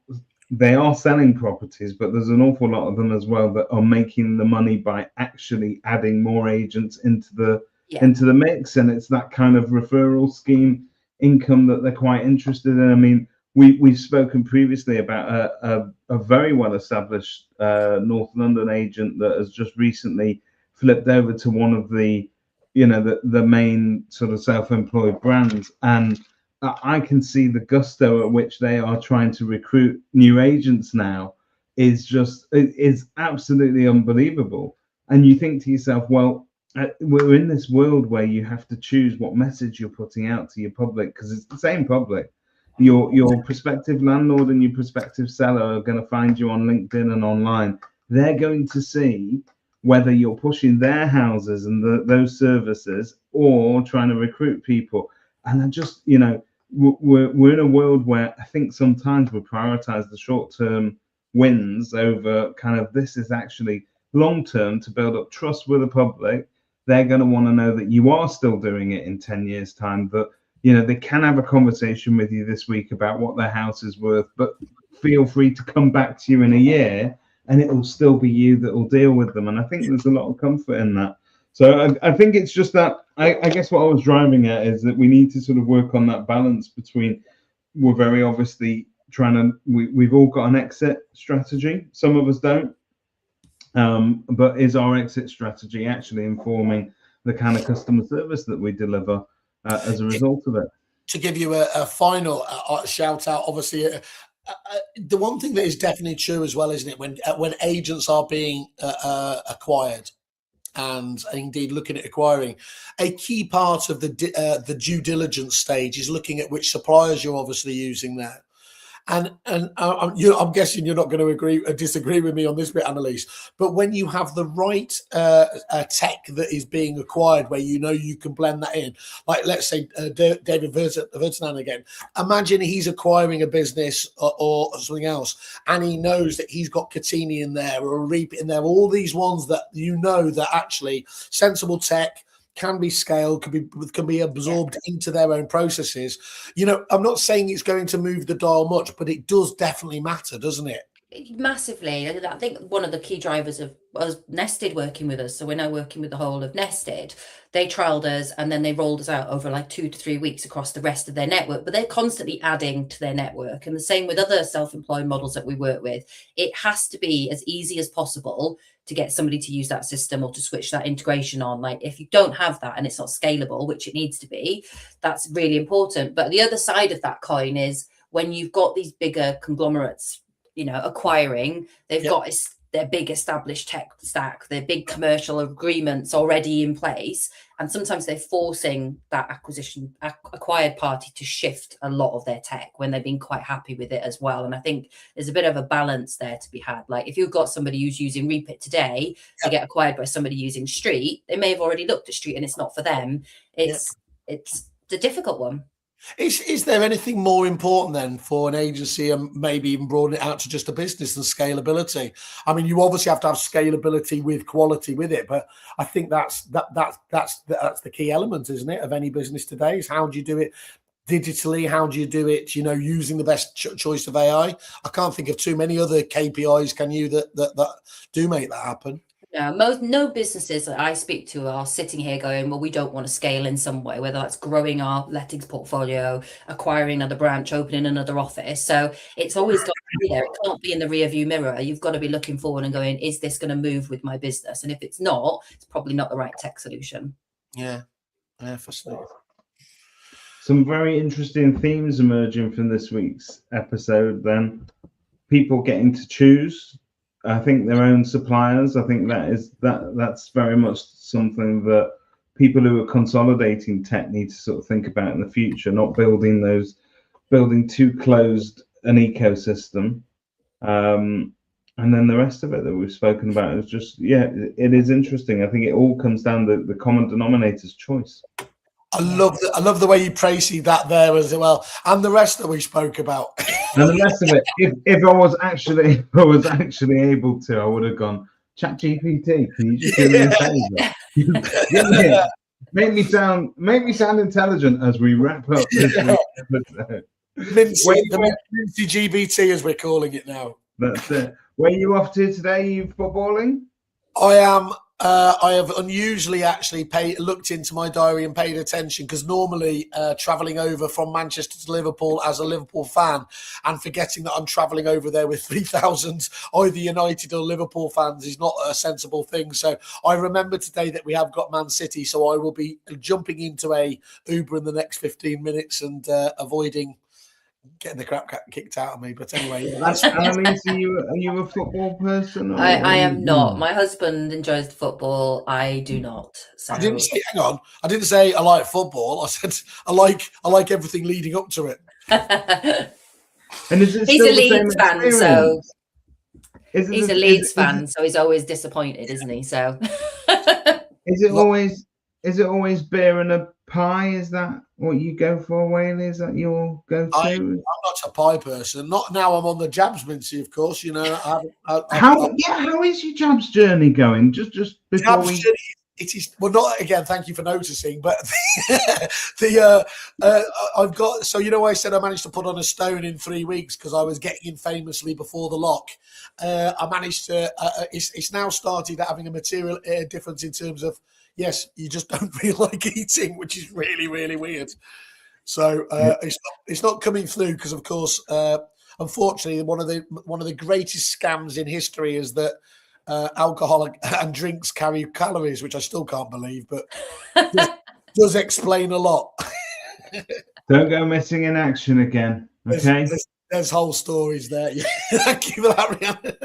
They are selling properties, but there's an awful lot of them as well that are making the money by actually adding more agents into the mix, and it's that kind of referral scheme income that they're quite interested in. I mean, we've spoken previously about a very well established North London agent that has just recently flipped over to one of the main sort of self-employed brands, and I can see the gusto at which they are trying to recruit new agents now is absolutely unbelievable. And you think to yourself, well, we're in this world where you have to choose what message you're putting out to your public, because it's the same public. Your prospective landlord and your prospective seller are going to find you on LinkedIn and online. They're going to see whether you're pushing their houses and those services or trying to recruit people. And I just, we're in a world where I think sometimes we prioritize the short-term wins over kind of this is actually long-term to build up trust with the public. They're going to want to know that you are still doing it in 10 years' time, that, they can have a conversation with you this week about what their house is worth, but feel free to come back to you in a year and it will still be you that will deal with them. And I think there's a lot of comfort in that. So I think it's just that, I guess what I was driving at is that we need to sort of work on that balance between, we're very obviously we've all got an exit strategy. Some of us don't. But is our exit strategy actually informing the kind of customer service that we deliver as a result of it? To give you a final shout out, obviously, the one thing that is definitely true as well, isn't it? When agents are being acquired, and indeed looking at acquiring, a key part of the due diligence stage is looking at which suppliers you're obviously using there. And I'm guessing you're not going to disagree with me on this bit, Annalese. But when you have the right tech that is being acquired, where you can blend that in, like let's say David Vertanen again. Imagine he's acquiring a business or something else, and he knows that he's got Kotini in there or a Reap in there, all these ones that that actually sensible tech can be scaled, can be absorbed into their own processes. I'm not saying it's going to move the dial much, but it does definitely matter, doesn't it? Massively. I think one of the key drivers of us Nested working with us, so we're now working with the whole of Nested. They trialed us and then they rolled us out over like 2 to 3 weeks across the rest of their network, but they're constantly adding to their network. And the same with other self-employed models that we work with. It has to be as easy as possible to get somebody to use that system or to switch that integration on. Like if you don't have that and it's not scalable, which it needs to be, that's really important. But the other side of that coin is when you've got these bigger conglomerates, acquiring, they've got their big established tech stack, their big commercial agreements already in place. And sometimes they're forcing that acquired party to shift a lot of their tech when they've been quite happy with it as well. And I think there's a bit of a balance there to be had. Like if you've got somebody who's using Reapit today, they get acquired by somebody using Street, they may have already looked at Street and it's not for them. It's a difficult one. Is there anything more important then for an agency, and maybe even broaden it out to just a business, than scalability? I mean, you obviously have to have scalability with quality with it, but I think that's the key element, isn't it, of any business today? Is how do you do it digitally? How do you do it, using the best choice of AI? I can't think of too many other KPIs, can you, that do make that happen? No businesses that I speak to are sitting here going, well, we don't want to scale in some way, whether that's growing our lettings portfolio, acquiring another branch, opening another office. So it's always got to be there. It can't be in the rear view mirror. You've got to be looking forward and going, is this going to move with my business? And if it's not, it's probably not the right tech solution. Yeah, fascinating. Some very interesting themes emerging from this week's episode then. People getting to choose, I think, their own suppliers. I think that's very much something that people who are consolidating tech need to sort of think about in the future, not building too closed an ecosystem. And then the rest of it that we've spoken about is just, it is interesting. I think it all comes down to the common denominator's choice. I love the way you praised that there as well, and the rest that we spoke about. And the rest of it, if I was actually able to, I would have gone, ChatGPT, can you just do me a favor? Make me sound intelligent as we wrap up this week's episode. Mincy GBT, as we're calling it now. That's it. Where are you off to today? Are you footballing? I am. I have unusually actually looked into my diary and paid attention, because normally travelling over from Manchester to Liverpool as a Liverpool fan and forgetting that I'm travelling over there with 3,000 either United or Liverpool fans is not a sensible thing. So I remember today that we have got Man City, so I will be jumping into a Uber in the next 15 minutes and avoiding getting the crap kicked out of me. But anyway, that's Annalese, are you a football person? Or I am not. My husband enjoys the football. I do not. So. I didn't say. Hang on. I didn't say I like football. I said I like everything leading up to it. And is it he's still a the same Leeds fan, so experience? he's a Leeds fan, so he's always disappointed, isn't he? So is it always beer and a pie? Is that what you go for, Whaley? Is that your go-to? I'm not a pie person. Not now. I'm on the jabs, Mincy, of course. You know. How is your jabs journey going? Just before jabs journey, it is well. Not again. Thank you for noticing. But I've got. So you know, I said I managed to put on a stone in 3 weeks because I was getting in famously before the lock. I managed to. It's now started having a material difference in terms of. Yes, you just don't feel like eating, which is really, really weird. So it's not coming through because, of course, unfortunately, one of the greatest scams in history is that alcohol and drinks carry calories, which I still can't believe, but does explain a lot. Don't go missing in action again. Okay. There's whole stories there. Thank you for that, Rhiannon.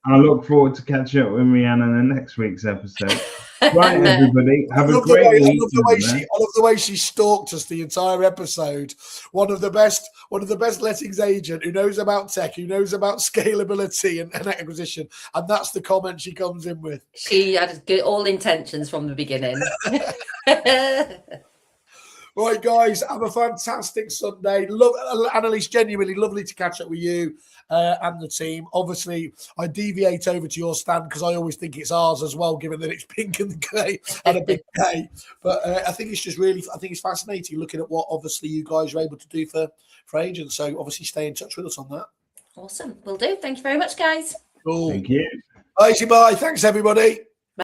I look forward to catching up with Rhiannon in next week's episode. Right, everybody, have a great week. I love the way she stalked us the entire episode. One of the best lettings agent who knows about tech, who knows about scalability and acquisition, and that's the comment she comes in with. She had all intentions from the beginning. Right, guys, have a fantastic Sunday. Annalese, genuinely lovely to catch up with you and the team. Obviously, I deviate over to your stand because I always think it's ours as well, given that it's pink and grey and a big day. But I think it's just I think it's fascinating looking at what obviously you guys are able to do for agents. So obviously stay in touch with us on that. Awesome. Will do. Thank you very much, guys. Cool. Thank you. Bye. Thanks, everybody.